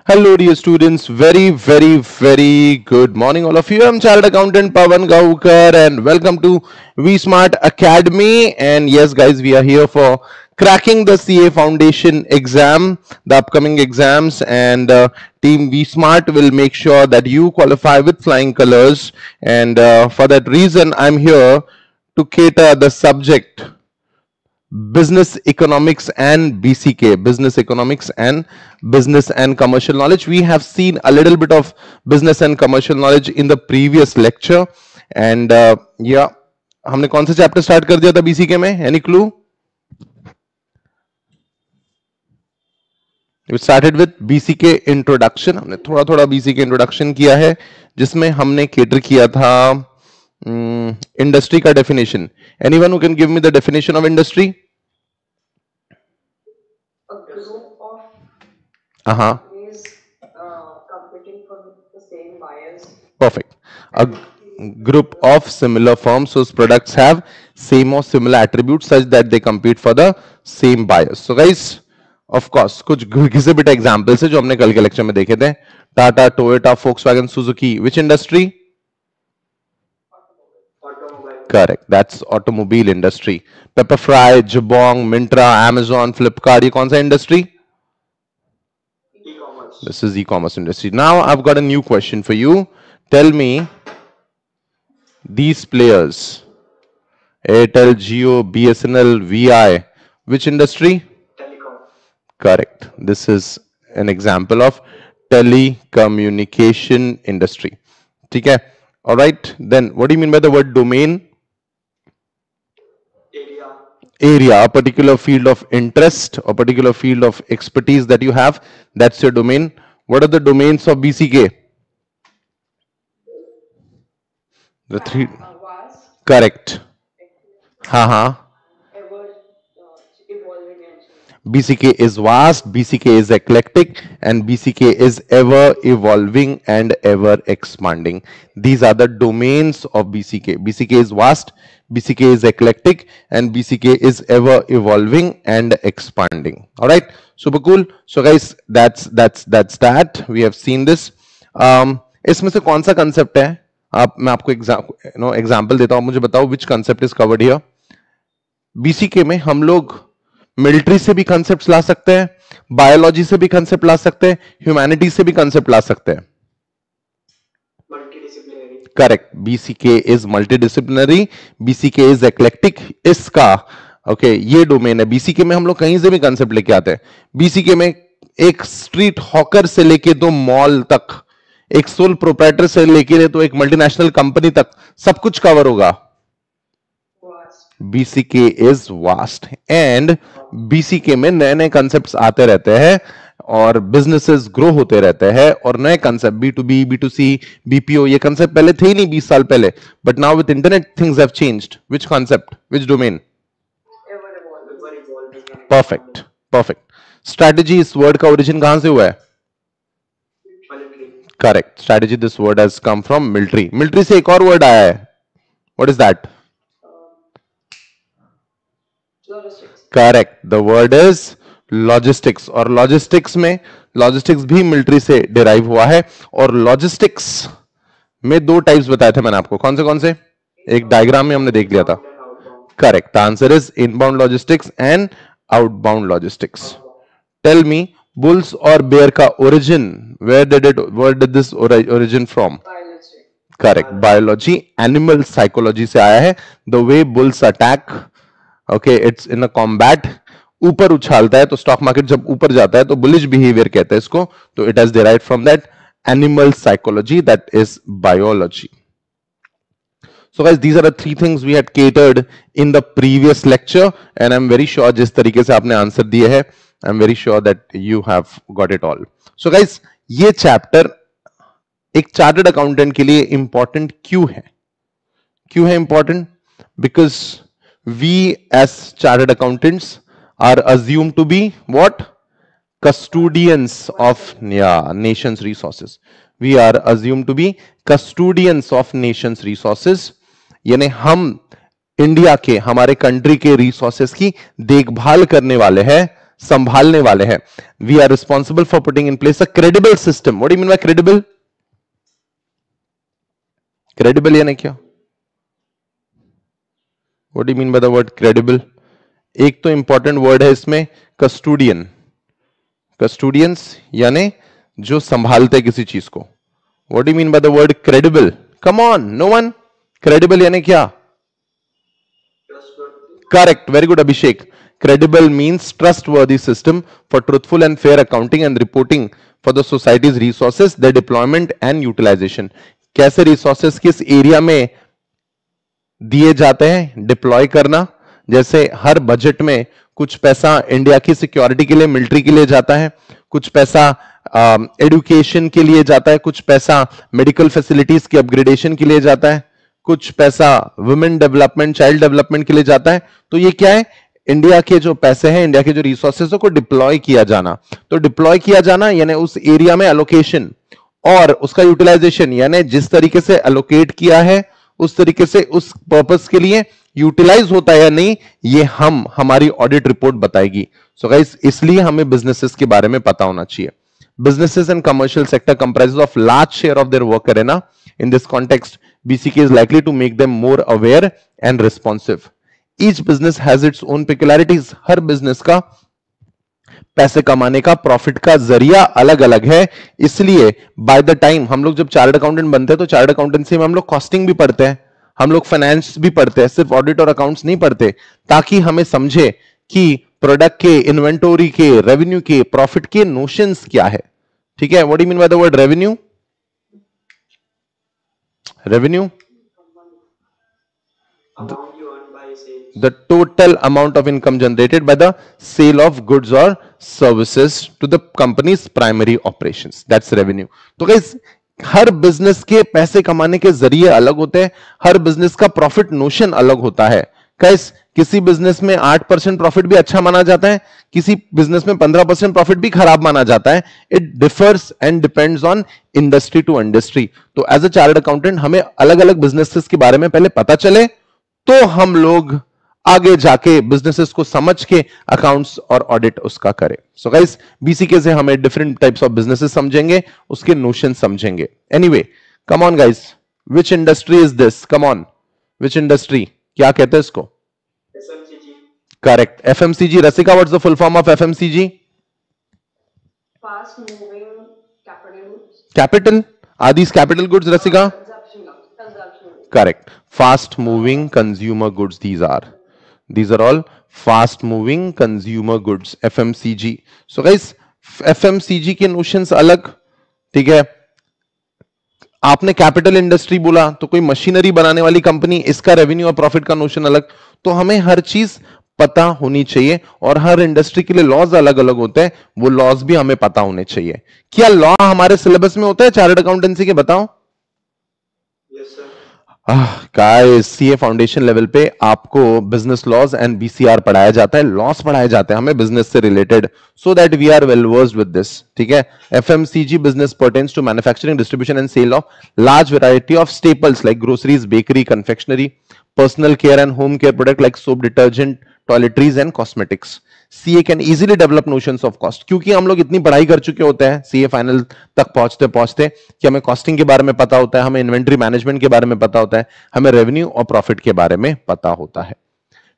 Hello, dear students. Very good morning, all of you. I'm Chartered Accountant Pawan Gaukar, and welcome to VSmart Academy. And yes, guys, we are here for cracking the CA Foundation exam, the upcoming exams, and Team VSmart will make sure that you qualify with flying colors. And for that reason, I'm here to cater the subject business economics and BCK, business economics and business and commercial knowledge. We have seen a little bit of business and commercial knowledge in the previous lecture, and yeah, हमने कौन सा chapter start कर दिया था BCK में? Any clue? We started with BCK introduction. हमने थोड़ा थोड़ा BCK introduction किया है, जिसमें हमने cater किया था इंडस्ट्री का definition. Anyone who can give me the definition of industry? A group of Uh-huh. companies competing for the same buyers. Perfect. A group of similar firms whose products have same or similar attributes such that they compete for the same buyers. So guys, of course, कुछ घिसे पिटे examples है जो हमने कल के lecture में देखे थे. Tata, Toyota, Volkswagen, Suzuki. Which industry? Automobile. Correct. That's automobile industry. Pepperfry, Jabong, Myntra, Amazon, Flipkart. ये कौन सा industry? E-commerce. This is e-commerce industry. Now I've got a new question for you. Tell me these players, Airtel, Jio, BSNL, VI, which industry? Telecom. Correct. This is an example of telecommunication industry. ठीक है? All right. Then what do you mean by the word domain? Area. Area, a particular field of interest, a particular field of expertise that you have. That's your domain. What are the domains of BCK? The three. Vast, Correct. Haha. ever evolving and changing. BCK is vast, BCK is eclectic, and BCK is ever evolving and ever expanding. These are the domains of BCK. BCK is vast, BCK is eclectic, and BCK is ever evolving and expanding. All right, super cool. So guys, that's that. We have seen this. इसमें से कौन सा concept है? मैं आपको example देता हूं, मुझे बताओ which concept is covered here. BCK में हम लोग मिलिट्री से भी कंसेप्ट ला सकते हैं, बायोलॉजी से भी कंसेप्ट ला सकते हैं, ह्यूमैनिटी से भी कंसेप्ट ला सकते हैं. Multidisciplinary. Correct. BCK is multidisciplinary, BCK is eclectic. इसका ओके ये डोमेन है. BCK में हम लोग कहीं से भी कंसेप्ट लेके आते हैं. BCK में एक स्ट्रीट हॉकर से लेके तो मॉल तक, एक सोल प्रोप्राइटर से लेके तो एक मल्टीनेशनल कंपनी तक सब कुछ कवर होगा. Vast. BCK is vast and BCK में नए नए कंसेप्ट्स आते रहते हैं और बिजनेसेस ग्रो होते रहते हैं और नए कंसेप्ट B2B, B2C, BPO ये कंसेप्ट पहले थे ही नहीं 20 साल पहले, but now with internet things have changed. Which concept, which domain? Ever evolving. Ever evolving. and perfect perfect. Strategy इस वर्ड का ओरिजिन कहां से हुआ है? Military. Correct. Strategy this word has come from military. Military से एक और word आया है. What is that? Logistics. Correct. The word is logistics. और लॉजिस्टिक्स में लॉजिस्टिक्स भी मिलिट्री से डिराइव हुआ है. और लॉजिस्टिक्स में दो टाइप्स बताए थे मैंने आपको. कौन से? एक डायग्राम में हमने देख लिया था. And outbound. Correct. The answer is inbound logistics and outbound logistics. Tell me, bulls और बेयर का origin, where did this origin from? Biology. Correct. Biology, animal psychology से आया है. The way bulls attack, okay, it's in a combat. ऊपर उछालता है तो stock market जब ऊपर जाता है तो बुलिश बिहेवियर कहते हैं इसको. तो it has derived from that animal psychology, that is biology. So guys, these are the three things we had catered in the previous lecture, and I'm very sure जिस तरीके से आपने आंसर दिए हैं, I'm very sure that you have got it all. So guys, ये chapter एक chartered accountant के लिए इंपॉर्टेंट क्यों है? क्यों है important? Because we as chartered accountants are assume to be what? custodians of nation's resources. We are assumed to be custodians of nation's resources. यानी हम इंडिया के, हमारे कंट्री के रिसोर्सेस की देखभाल करने वाले हैं, संभालने वाले हैं. We are responsible for putting in place a credible system. What do you mean by credible? Credible यानी क्या? What do you mean by the word credible? एक तो इंपॉर्टेंट वर्ड है इसमें कस्टोडियन. कस्टोडियंस यानी जो संभालते किसी चीज को. What do you mean by the word credible? Come on, no one. Credible यानी क्या? Correct, very good Abhishek. Credible means trustworthy system for truthful and fair accounting and reporting for the society's resources, their deployment and utilization. कैसे resources किस area में दिए जाते हैं, deploy करना. जैसे हर बजट में कुछ पैसा इंडिया की सिक्योरिटी के लिए, मिलिट्री के लिए जाता है, कुछ पैसा एडुकेशन के लिए जाता है, कुछ पैसा मेडिकल फैसिलिटीज की अपग्रेडेशन के लिए जाता है, कुछ पैसा वुमेन डेवलपमेंट, चाइल्ड डेवलपमेंट के लिए जाता है. तो ये क्या है? इंडिया के जो पैसे हैं, इंडिया के जो रिसोर्सेज को डिप्लॉय किया जाना. तो डिप्लॉय किया जाना यानी उस एरिया में एलोकेशन, और उसका यूटिलाइजेशन यानी जिस तरीके से एलोकेट किया है उस तरीके से उस पर्पस के लिए यूटिलाइज होता है या नहीं, ये हमारी ऑडिट रिपोर्ट बताएगी. सो गाइस, इसलिए हमें बिजनेसेस के बारे में पता होना चाहिए. Businesses and commercial sector comprises of large share of their work arena. In this context, BCK is likely to make them more aware and responsive. Each business has its own peculiarities. Her business का पैसे कमाने का, profit का जरिया अलग अलग है. इसलिए बाय द टाइम हम लोग जब चार्टर्ड अकाउंटेंट बनते हैं तो चार्टर्ड अकाउंटेंसी में हम लोग कॉस्टिंग भी पढ़ते हैं, हम लोग फाइनेंस भी पढ़ते हैं, सिर्फ ऑडिट और अकाउंट्स नहीं पढ़ते, ताकि हमें समझे कि प्रोडक्ट के, इन्वेंटोरी के, रेवेन्यू के, प्रॉफिट के नोशंस क्या है. ठीक है? What do you mean by the word revenue? Revenue, the total amount of income generated by the sale of goods or services to the company's primary operations. That's revenue. तो guys, हर business के पैसे कमाने के जरिए अलग होते हैं, हर business का प्रॉफिट नोशन अलग होता है. गाइस, किसी बिजनेस में 8% प्रॉफिट भी अच्छा माना जाता है, किसी बिजनेस में 15% प्रॉफिट भी खराब माना जाता है. It differs and depends on industry to industry. तो एज अ चार्टर्ड अकाउंटेंट हमें अलग अलग बिजनेसेस के बारे में पहले पता चले, तो हम लोग आगे जाके बिजनेसेस को समझ के अकाउंट्स और ऑडिट उसका करें. सो गाइस, बीसीके से हमें डिफरेंट टाइप्स ऑफ बिजनेसेस समझेंगे, उसके नोशन समझेंगे. Anyway, come on guys, which industry is this? Come on, which industry? क्या कहते हैं इसको? FMCG. Correct, FMCG. Rasika, what's the full form of FMCG? Fast moving capital goods. Capital. Are these capital goods, Rasika? Consumption. Correct. Fast moving consumer goods. These are all fast moving consumer goods. FMCG. So guys, FMCG के notions अलग. ठीक है? आपने capital industry बोला तो कोई machinery बनाने वाली कंपनी, इसका रेवेन्यू और प्रॉफिट का नोशन अलग. तो हमें हर चीज पता होनी चाहिए, और हर इंडस्ट्री के लिए लॉज अलग अलग होते हैं, वो लॉज भी हमें पता होने चाहिए. क्या लॉ हमारे सिलेबस में होता है चार्टर्ड अकाउंटेंसी के? बताओ. गाइस, सीए फाउंडेशन लेवल पे आपको बिजनेस लॉज एंड बीसीआर पढ़ाया जाता है, लॉस पढ़ाए जाते हैं हमें बिजनेस से related, so that we are well versed with this. ठीक है? FMCG business pertains to manufacturing, distribution and sale of large variety of staples like groceries, bakery, confectionery, personal care and home care product like soap, detergent, toiletries and cosmetics. CA can easily develop notions of cost. क्योंकि हम लोग इतनी पढ़ाई कर चुके होते हैं CA final तक पहुंचते पहुंचते कि हमें कॉस्टिंग के बारे में पता होता है, हमें इन्वेंट्री मैनेजमेंट के बारे में पता होता है, हमें रेवेन्यू और प्रॉफिट के बारे में पता होता है.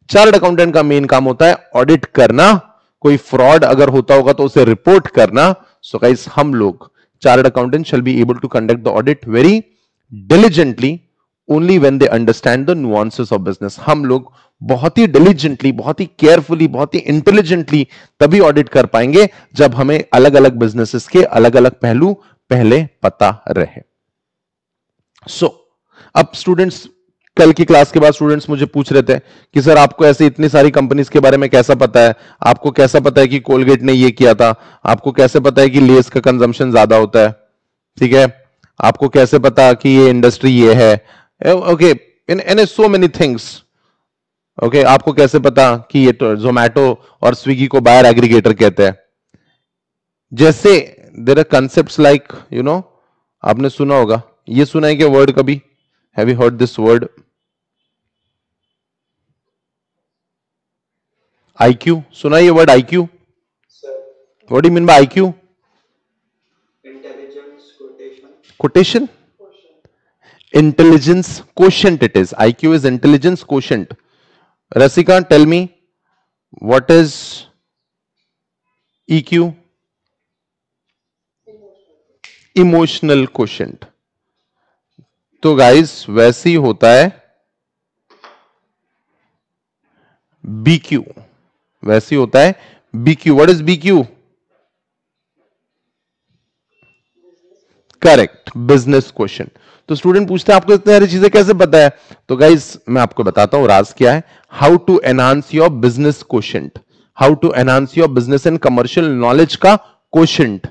चार्टर्ड अकाउंटेंट का मेन काम होता है ऑडिट करना, कोई फ्रॉड अगर होता होगा तो उसे रिपोर्ट करना. सो गाइस, हम लोग chartered accountant shall be able to conduct the audit very diligently only when they understand the nuances of business. हम लोग बहुत ही डिलीजेंटली, बहुत ही केयरफुली, बहुत ही इंटेलिजेंटली तभी ऑडिट कर पाएंगे जब हमें अलग अलग बिजनेसेस के अलग अलग पहलू पहले पता रहे. सो अब स्टूडेंट्स, कल की क्लास के बाद स्टूडेंट्स मुझे पूछ रहे थे कि सर आपको ऐसे इतनी सारी कंपनीज के बारे में कैसा पता है, आपको कैसा पता है कि कोलगेट ने ये किया था, आपको कैसे पता है कि लेस का कंजम्पशन ज्यादा होता है, ठीक है, आपको कैसे पता कि ये इंडस्ट्री ये है, ओके, इन सो मेनी थिंग्स. ओके, आपको कैसे पता कि ये तो जोमैटो और स्विगी को बायर एग्रीगेटर कहते हैं. जैसे there are concepts like, you know, आपने सुना होगा, ये सुना है क्या वर्ड कभी? Have you heard this word IQ? सुना है ये word IQ? What do you mean by IQ? Intelligence, quotation. Quotation? Intelligence quotient it is. IQ is intelligence quotient. Rasika, tell me, what is EQ? Emotional quotient. तो guys वैसे ही होता है BQ. वैसे ही होता है BQ. What is BQ? Correct, business question. तो student पूछते हैं आपको इतनी सारी चीजें कैसे पता है? तो गाइस मैं आपको बताता हूं राज क्या है. How to enhance your business quotient. How to enhance your business and commercial knowledge का क्वेश्चंट.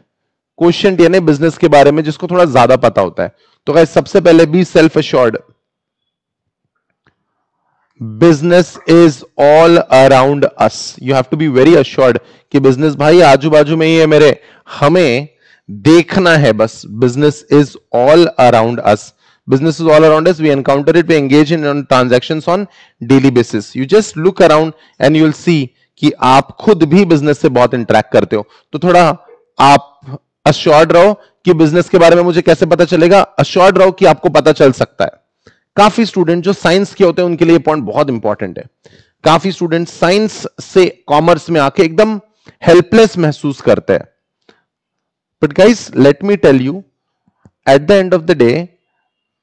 क्वेश्चंट यानी बिजनेस के बारे में जिसको थोड़ा ज्यादा पता होता है. तो गाइस सबसे पहले be self assured. Business is all around us. You have to be very assured कि बिजनेस भाई आजू बाजू में ही है मेरे, हमें देखना है बस. Business is all around us. Business is all around us. We encounter it. We engage in transactions on daily basis. You just look around and you'll see कि आप खुद भी बिजनेस से बहुत इंटरेक्ट करते हो. तो थोड़ा आप अश्योर्ड रहो कि बिजनेस के बारे में मुझे कैसे पता चलेगा. अश्योर्ड रहो कि आपको पता चल सकता है. काफी स्टूडेंट जो साइंस के होते हैं उनके लिए पॉइंट बहुत इंपॉर्टेंट है. काफी स्टूडेंट साइंस से कॉमर्स में आके एकदम हेल्पलेस महसूस करते हैं. But guys let me tell you, at the end of the day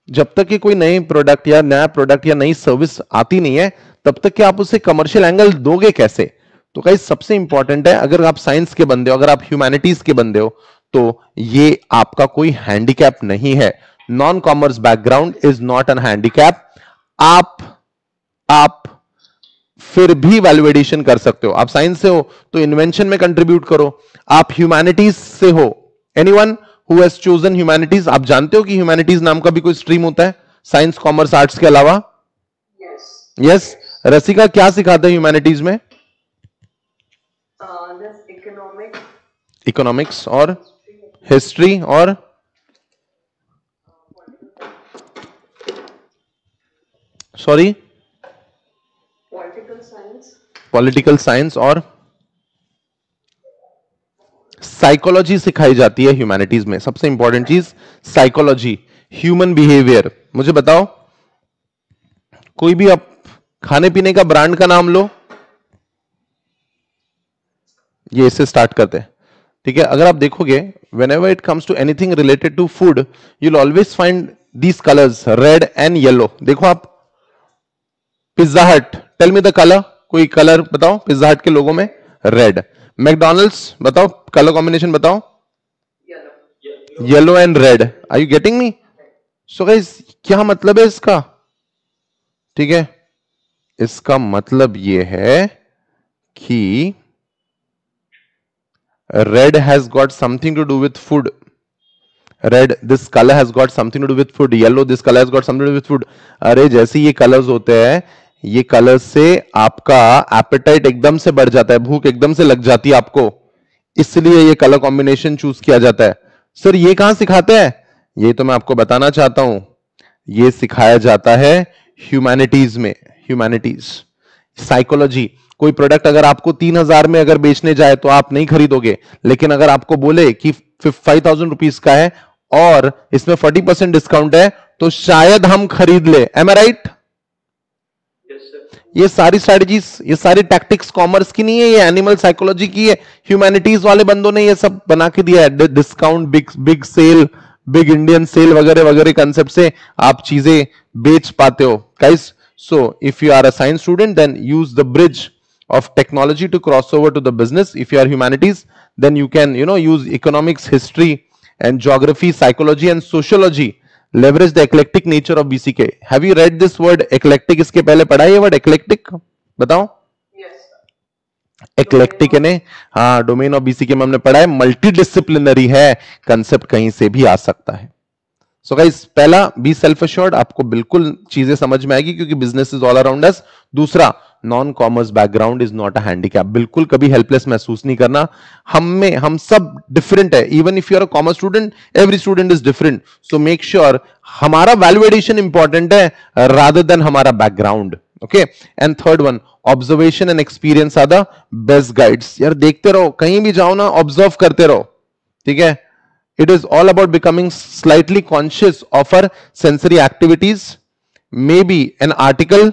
जब तक कि कोई नई प्रोडक्ट या नया प्रोडक्ट या नई सर्विस आती नहीं है तब तक कि आप उसे कमर्शियल एंगल दोगे कैसे. तो गाइस सबसे इंपॉर्टेंट है, अगर आप साइंस के बंदे हो, अगर आप ह्यूमैनिटीज के बंदे हो, तो ये आपका कोई हैंडीकैप नहीं है. Non commerce background is not an handicap. आप फिर भी वैल्यूएडिशन कर सकते हो. आप साइंस से हो तो इन्वेंशन में कंट्रीब्यूट करो. आप ह्यूमैनिटीज से हो, anyone who has chosen humanities, आप जानते हो कि ह्यूमैनिटीज नाम का भी कोई स्ट्रीम होता है साइंस कॉमर्स आर्ट्स के अलावा? यस. रसिका क्या सिखाते हैं ह्यूमैनिटीज में? इकोनॉमिक्स और हिस्ट्री और सॉरी पॉलिटिकल साइंस और साइकोलॉजी सिखाई जाती है ह्यूमैनिटीज में. सबसे इंपॉर्टेंट चीज साइकोलॉजी, ह्यूमन बिहेवियर. मुझे बताओ कोई भी आप खाने पीने का ब्रांड का नाम लो. ये इससे स्टार्ट करते हैं, ठीक है. अगर आप देखोगे whenever it comes to anything related to food, you'll always find these colors, red and yellow. देखो आप Pizza Hut, tell me the colour. कोई कलर बताओ पिज्जा हट के लोगों में? रेड. मैकडॉनल्ड्स बताओ कलर कॉम्बिनेशन बताओ? Yellow and red. Are you getting me? So guys क्या मतलब है इसका? ठीक है, इसका मतलब ये है कि red has got something to do with food. Red, this color has got something to do with food. Yellow, this color has got something to do with food. अरे जैसे ये कलर्स होते हैं, ये कलर से आपका एपेटाइट एकदम से बढ़ जाता है, भूख एकदम से लग जाती है आपको, इसलिए ये कलर कॉम्बिनेशन चूज किया जाता है. सर ये कहां सिखाते हैं? ये तो मैं आपको बताना चाहता हूं, ये सिखाया जाता है ह्यूमैनिटीज में. Humanities psychology. कोई प्रोडक्ट अगर आपको 3,000 में अगर बेचने जाए तो आप नहीं खरीदोगे, लेकिन अगर आपको बोले कि 5,000 रुपीज का है और इसमें 40% डिस्काउंट है तो शायद हम खरीद ले. एम आई राइट? ये सारी स्ट्रेटजीज, ये सारी टैक्टिक्स कॉमर्स की नहीं है, ये एनिमल साइकोलॉजी की है. ह्यूमैनिटीज वाले बंदों ने ये सब बना के दिया है. Discount, big sale, big Indian sale वगैरह वगैरह कंसेप्ट से आप चीजें बेच पाते हो. Guys, so if you are a science student, then use the bridge of technology to cross over to the business. If you are humanities, then you can use economics, history and geography, psychology and sociology. Leverage the eclectic nature of BCK. Have you read this word eclectic? इसके पहले पढ़ा है ये word eclectic? बताओ. eclectic है ने, हाँ, domain of BCK में हमने पढ़ा है. मल्टीडिसिप्लिनरी है, कंसेप्ट कहीं से भी आ सकता है. सो गाइस, पहला बी सेल्फ अश्योर्ड, आपको बिल्कुल चीजें समझ में आएगी क्योंकि business is all around us. दूसरा, non commerce background is not a handicap. बिल्कुल कभी हेल्पलेस महसूस नहीं करना. हम सब डिफरेंट है. Even if you are a commerce student, every student is different. So make sure हमारा वैल्यू एडिशन इंपॉर्टेंट है रादर देन हमारा background. Okay and third one, observation and experience are the best guides. यार देखते रहो, कहीं भी जाओ ना ऑब्जर्व करते रहो, ठीक है। It is all about becoming slightly conscious of our sensory activities, may be an article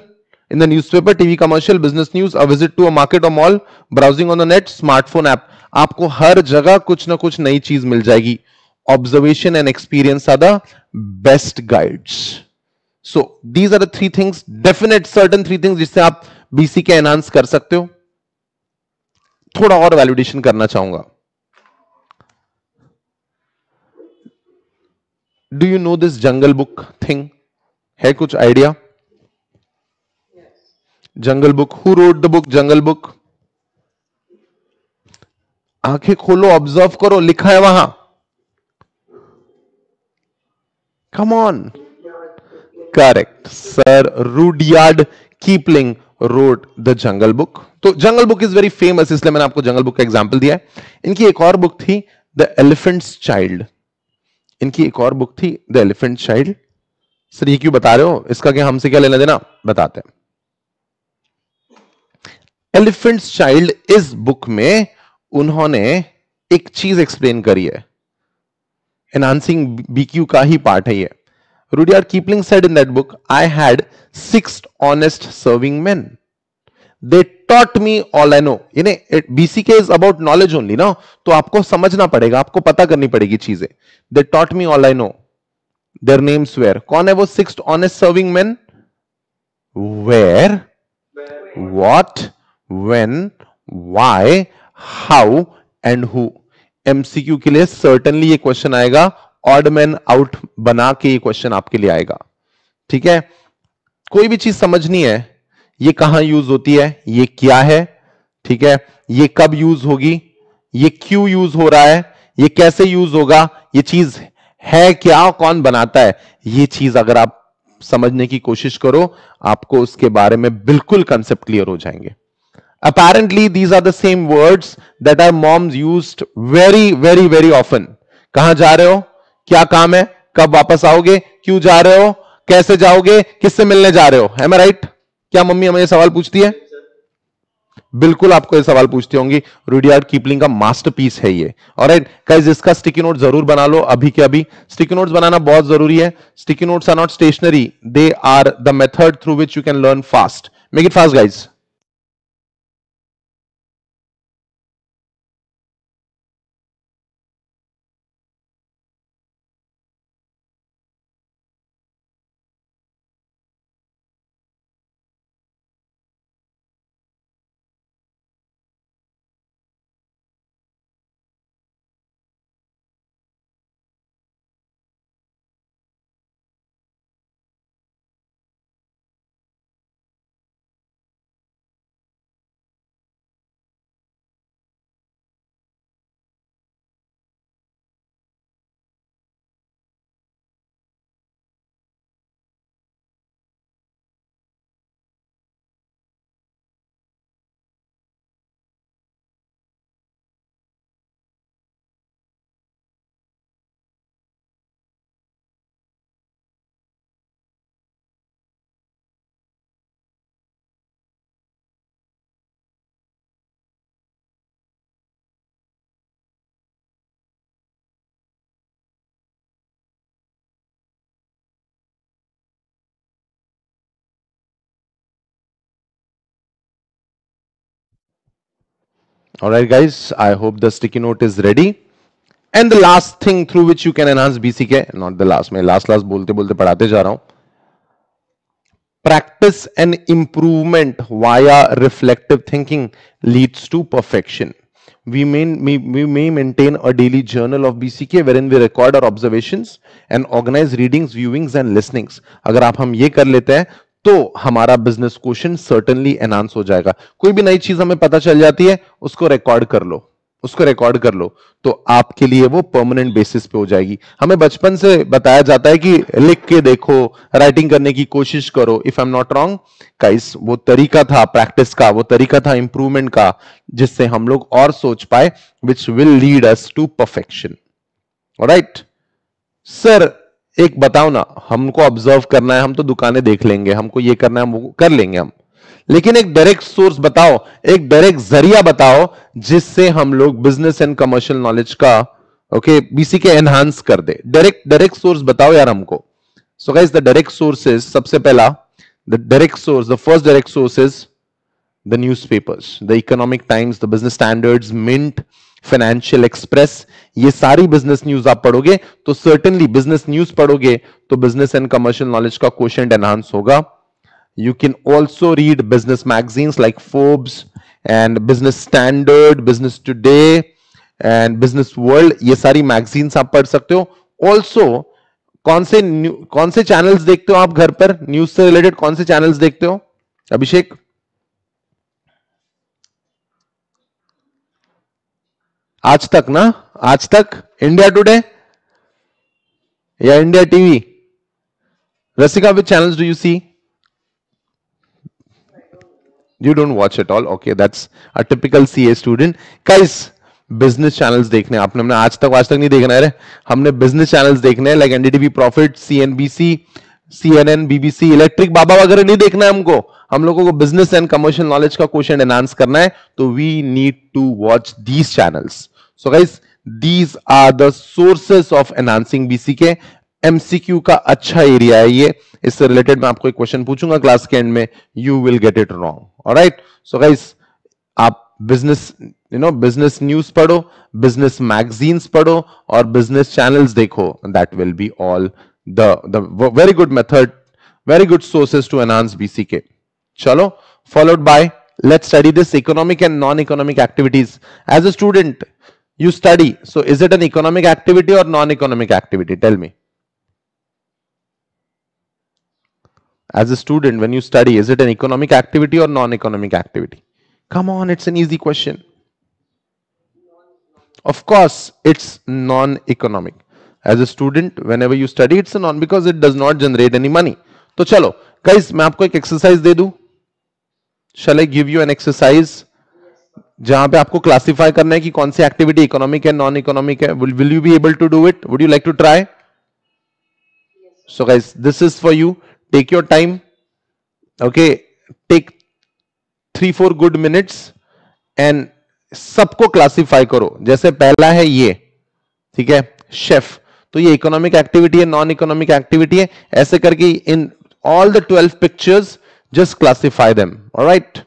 in the newspaper, TV commercial, business news, a visit to a market or mall, browsing on the net, smartphone app. आपको हर जगह कुछ ना कुछ नई चीज मिल जाएगी। Observation and experience are the best guides. So these are the three things, definite certain three things जिससे आप BC के enhance कर सकते हो। थोड़ा और वैलिडेशन करना चाहूंगा। Do you know this Jungle Book thing? है कुछ idea? Jungle Book, who wrote the book Jungle Book? आंखें खोलो, ऑब्जर्व करो, लिखा है वहां। Come on, correct sir, Rudyard Kipling wrote the Jungle Book. तो Jungle Book is very famous, इसलिए मैंने आपको जंगल बुक का एग्जांपल दिया है। इनकी एक और बुक थी द एलिफेंट्स चाइल्ड। इनकी एक और बुक थी द एलिफेंट चाइल्ड। सर ये क्यों बता रहे हो, इसका क्या हमसे क्या लेना देना, बताते हैं। एलिफेंट्स चाइल्ड, इस बुक में उन्होंने एक चीज एक्सप्लेन करी है, एनहांसिंग बीक्यू का ही पार्ट है ये। Rudyard Kipling said in that book, I had 6 honest serving man, they taught me all I know. यानी BCK is about knowledge only ना, तो आपको समझना पड़ेगा, आपको पता करनी पड़ेगी चीजें। They taught me all I know, their names were. कौन है वो 6 honest serving man? Where, what, when, why, how and who। MCQ के लिए सर्टेनली ये क्वेश्चन आएगा, ऑड मैन आउट बना के ये क्वेश्चन आपके लिए आएगा, ठीक है। कोई भी चीज समझनी है, ये कहां यूज होती है, ये क्या है, ठीक है, ये कब यूज होगी, ये क्यों यूज हो रहा है, ये कैसे यूज होगा, ये चीज है क्या, कौन बनाता है, ये चीज अगर आप समझने की कोशिश करो, आपको उसके बारे में बिल्कुल कंसेप्ट क्लियर हो जाएंगे। Apparently, these are the same words that our moms used very, very, very often. कहां जा रहे हो, क्या काम है, कब वापस आओगे, क्यों जा रहे हो, कैसे जाओगे, किससे मिलने जा रहे हो? Am I right? क्या मम्मी हमें ये सवाल पूछती है? बिल्कुल आपको ये सवाल पूछती होंगी। रुडयार्ड कीपलिंग का मास्टरपीस है ये। ऑलराइट गाइस, इसका स्टिकी नोट जरूर बना लो अभी के अभी। स्टिकी नोट्स बनाना बहुत जरूरी है। Sticky notes are not stationery, they are the method through which you can learn fast. Make it fast guys. Alright guys, I hope the sticky note is ready. And the last thing through which you can enhance BCK, not the last, मैं last बोलते बोलते पढ़ाते जा रहा हूं। Practice and improvement via reflective thinking leads to perfection. We may maintain a daily journal of BCK wherein we record our observations and organize readings, viewings and listenings. अगर आप हम ये कर लेते हैं तो हमारा बिजनेस क्वेश्चन सर्टेनली एनहांस हो जाएगा। कोई भी नई चीज हमें पता चल जाती है, उसको रिकॉर्ड कर लो, उसको रिकॉर्ड कर लो, तो आपके लिए वो परमानेंट बेसिस पे हो जाएगी। हमें बचपन से बताया जाता है कि लिख के देखो, राइटिंग करने की कोशिश करो। If I am not wrong guys, वो तरीका था प्रैक्टिस का, वो तरीका था इंप्रूवमेंट का, जिससे हम लोग और सोच पाए, which will lead us to perfection. Alright sir, एक बताओ ना, हमको ऑब्जर्व करना है, हम तो दुकानें देख लेंगे, हमको ये करना है, हम वो कर लेंगे हम, लेकिन एक डायरेक्ट सोर्स बताओ, एक डायरेक्ट जरिया बताओ जिससे हम लोग बिजनेस एंड कमर्शियल नॉलेज का ओके बीसी के एनहांस कर दे। डायरेक्ट डायरेक्ट सोर्स बताओ यार हमको। So guys the direct sources, सबसे पहला the direct source, the first direct source is the newspapers, the Economic Times, the Business Standards, Mint, Financial Express। ये सारी बिजनेस न्यूज आप पढ़ोगे तो सर्टेनली, बिजनेस न्यूज पढ़ोगे तो बिजनेस एंड कमर्शियल नॉलेज का क्वोशंट एनहांस होगा। You can also read business magazines like Forbes and Business Standard, Business Today and Business World। ये सारी मैगजीन्स आप पढ़ सकते हो। ऑल्सो कौन से चैनल्स देखते हो आप घर पर न्यूज से रिलेटेड, कौन से चैनल्स देखते हो अभिषेक? आज तक ना, आज तक, इंडिया टुडे या India TV? Rasika, which channels do you see? You don't watch at all. Okay, that's a typical CA student. Guys, business channels देखने आपने, हमने आज तक नहीं देखना है रे। हमने बिजनेस चैनल्स देखने हैं, like NDTV Profit, CNBC, CNN, BBC, electric बाबा वगैरह नहीं देखना है हमको। हम लोगों को बिजनेस एंड कमर्शियल नॉलेज का क्वेश्चन एनहांस करना है, तो we need to watch these channels. So guys, these are the sources of enhancing BC K. MCQ का अच्छा एरिया है ये, इससे रिलेटेड मैं आपको एक क्वेश्चन पूछूंगा क्लास के एंड में, you will get it wrong. Alright, so guys, आप बिजनेस बिजनेस न्यूज पढ़ो, बिजनेस मैगजीन्स पढ़ो और बिजनेस चैनल्स देखो, that will be all the very good method, very good sources to enhance BCK. चलो, followed by let's study this economic and non economic activities. As a student you study, so is it an economic activity or non economic activity? Tell me. As a student, when you study, is it an economic activity or non economic activity? Come on, it's an easy question. Of course, it's non economic. As a student, whenever you study, it's a non, because it does not generate any money. तो चलो guys, मैं आपको एक exercise दे दूं। Shall I give you an exercise जहां पे आपको classify करना है कि कौन सी एक्टिविटी इकोनॉमिक है, नॉन इकोनॉमिक है? Will you be able to do it? Would you like to try? So guys, this is for you. Take your time. Okay, take 3-4 good minutes and सबको classify करो। जैसे पहला है ये, ठीक है, शेफ, तो ये इकोनॉमिक एक्टिविटी है, नॉन इकोनॉमिक एक्टिविटी है, ऐसे करके in all the 12 pictures just classify them. Alright,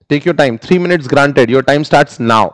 take your time, 3 minutes granted, your time starts now.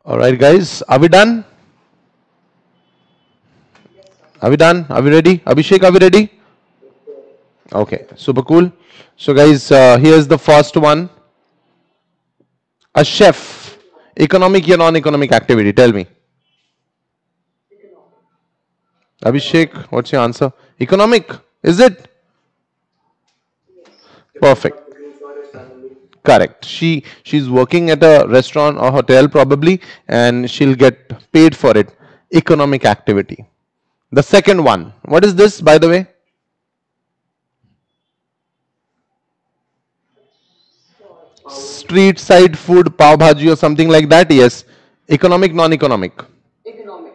All right, guys, are we done? Are we done? Are we ready? Abhishek, are we ready? Okay, super cool. So, guys, here's the first one. A chef, economic or non-economic activity? Tell me. Abhishek, what's your answer? Economic, is it? Perfect. Correct. She's working at a restaurant or hotel probably, and she'll get paid for it. Economic activity. The second one. What is this, by the way? Street side food, pav bhaji or something like that. Yes. Economic, non-economic. Economic.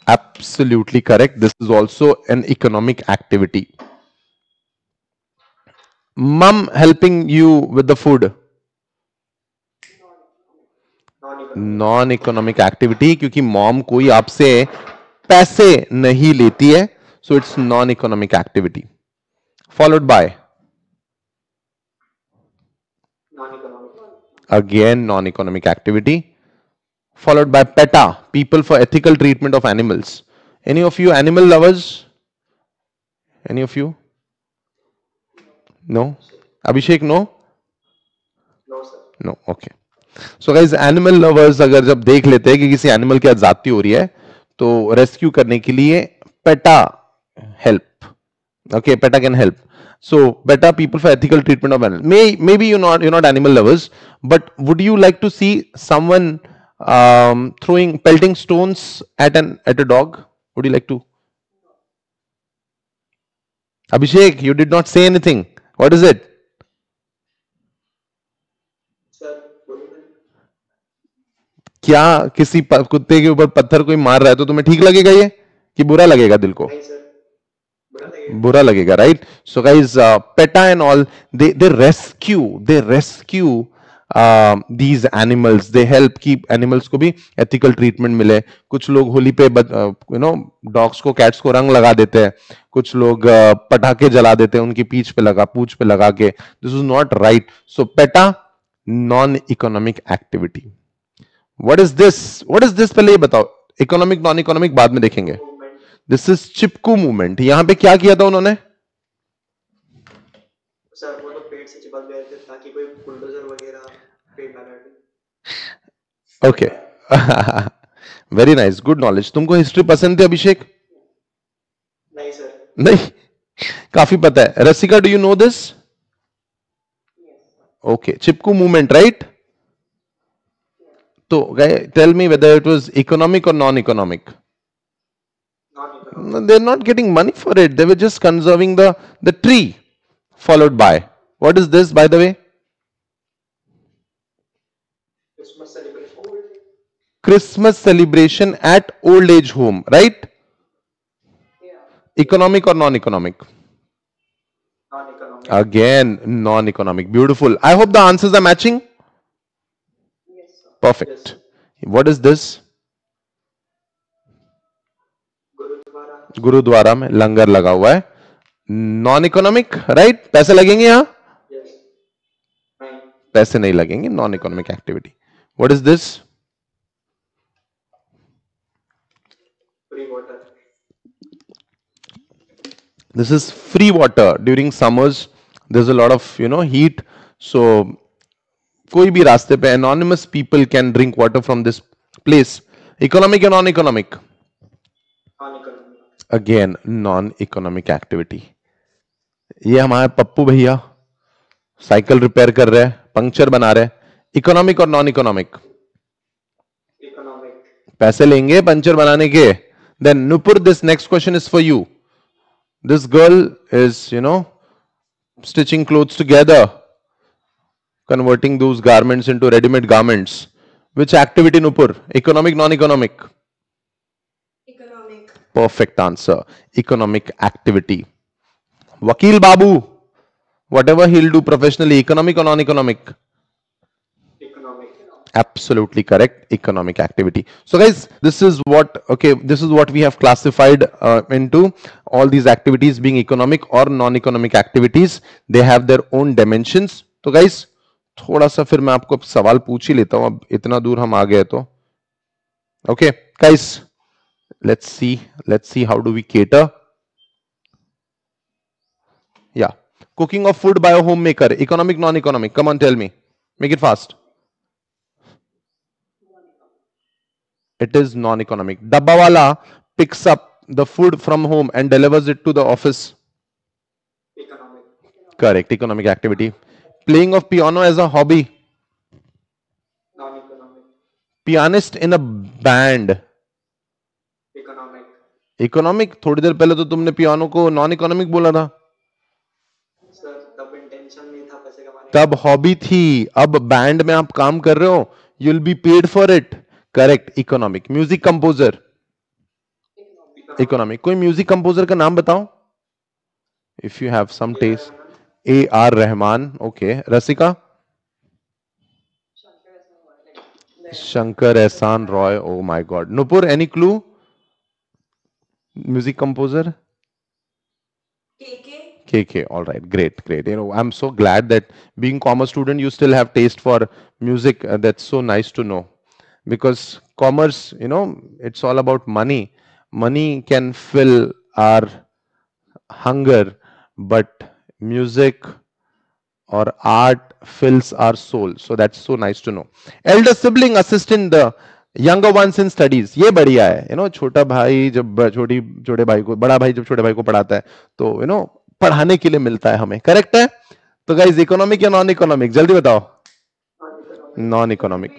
Absolutely correct. This is also an economic activity. Mum helping you with the food. Non economic activity, क्योंकि mom कोई आपसे पैसे नहीं लेती है, so it's non economic activity. Followed by again non-economic activity, followed by PETA, people for ethical treatment of animals. Any of you animal lovers? Any of you? No? Abhishek, no? No, sir. No, okay. So guys, animal lovers अगर जब देख लेते हैं कि किसी animal की ज्यादती हो रही है, तो रेस्क्यू करने के लिए PETA help. Okay, PETA can help. So PETA, people for ethical treatment of animals. Maybe you're not animal lovers, but would you like to see someone pelting stones at a dog? Would you like to? Abhishek, you did not say anything. What is it? क्या किसी कुत्ते के ऊपर पत्थर कोई मार रहा है तो तुम्हें ठीक लगेगा ये, कि बुरा लगेगा दिल को? बुरा लगेगा, right? So guys, PETA and all, they rescue these animals. They help keep animals को भी ethical treatment मिले. कुछ लोग होली पे डॉग्स को, कैट्स को रंग लगा देते हैं. कुछ लोग पटाखे जला देते हैं उनकी पूंछ पे लगा के. This is not right. So PETA, non-economic activity. What is this? पहले ये बताओ. इकोनॉमिक नॉन इकोनॉमिक बाद में देखेंगे. This is Chipko movement. यहां पे क्या किया था उन्होंने? सर वो तो पेड़ से चिपक गए थे ताकि कोई बुलडोजर वगैरह पेड़ ना काटे. Okay, very nice, good knowledge. तुमको हिस्ट्री पसंद है अभिषेक? नहीं सर. नहीं, काफी पता है. Rasika, do you know this? Okay, Chipko movement, right? तो tell me whether it was economic और non economic. They're not getting money for it. They were just conserving the tree. Followed by, what is this, by the way? Christmas celebration at old age home, right? Economic or non-economic? Non-economic. Again, non-economic. Beautiful. I hope the answers are matching. Yes, sir. Perfect. What is this? Gurdwara में लंगर लगा हुआ है. Non economic, right? पैसे लगेंगे यहां? पैसे नहीं लगेंगे. Non economic activity. What is this? Free water. This is free water during summers. There's a lot of heat, so कोई भी रास्ते पे anonymous people can drink water from this place. Economic or non-economic? Non-economic. Again non economic activity. ये हमारे पप्पू भैया cycle repair कर रहे हैं, पंक्चर बना रहे हैं. इकोनॉमिक और नॉन इकोनॉमिक? Economic. पैसे लेंगे पंचर बनाने के. Then Nupur, this next question is for you. This girl is stitching clothes together, converting those garments into ready-made garments. Which activity, Nupur? Economic, non-economic? Economic. Perfect answer. Economic activity. Vakil Babu, whatever he'll do professionally, economic or non-economic? Economic. Absolutely correct. Economic activity. So guys, this is what we have classified into all these activities being economic or non-economic activities. They have their own dimensions. So guys, थोड़ा सा फिर मैं आपको सवाल पूछ ही लेता हूं, अब इतना दूर हम आ गए तो। Okay guys, let's see how do we cater. Yeah, cooking of food by a homemaker, economic, non-economic? Come on, tell me, make it fast. It is non-economic. Dabba wala picks up the food from home and delivers it to the office. Economic. Correct, economic activity. Playing of piano as a hobby, Non-economic. pianist in a band, Economic. Economic? थोड़ी देर पहले तो तुमने piano को non economic बोला था। Sir तब intention नहीं था पैसे कमाने तब हॉबी थी, अब बैंड में आप काम कर रहे हो, you will be paid for it. Correct, economic. Music composer, economic. कोई म्यूजिक कंपोजर का नाम बताओ if you have some taste. A R Rahman, okay. Rasika? Shankar Ehsaan Roy, oh my God. Nupur, any clue? Music composer? KK. All right, great. You know, I'm so glad that being commerce student, you still have taste for music. That's so nice to know, because commerce, you know, it's all about money. Money can fill our hunger, but music or art fills our soul. So that's so nice to know. Elder sibling assisting the younger ones in studies, ये बढ़िया है। you know, छोटा भाई जब छोटे भाई को, बड़ा भाई जब छोटे भाई को पढ़ाता है तो you know पढ़ाने के लिए मिलता है हमें। करेक्ट है? तो गाइस, इकोनॉमिक या नॉन इकोनॉमिक, जल्दी बताओ। Non economic.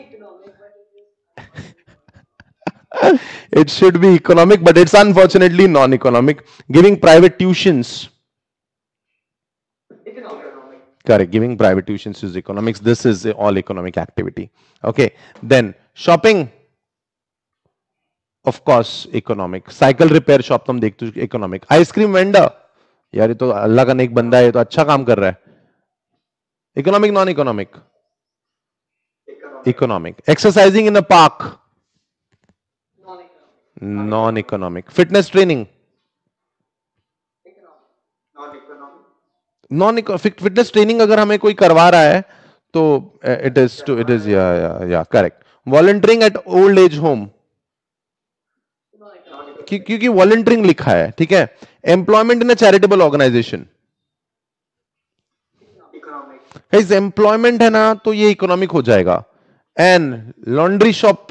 It should be economic, but it's unfortunately non-economic. Giving private tuitions. Correct. Giving private tuitions is economics. This is all economic activity. Okay. Then shopping, of course, economic. Cycle repair shop तुम देखते हो, economic. Ice cream vendor, यार ये तो अल्लाह का नेक बंदा है, ये तो अच्छा काम कर रहा है। Economic, non-economic? Economic. Exercising in a park? Non-economic. Fitness training? Fitness training अगर हमें कोई करवा रहा है तो इट इज या correct. Volunteering at old age home, क्योंकि वॉलंटियरिंग लिखा है, ठीक है। Employment in a charitable organisation, employment है ना, तो ये इकोनॉमिक हो जाएगा। And laundry shop,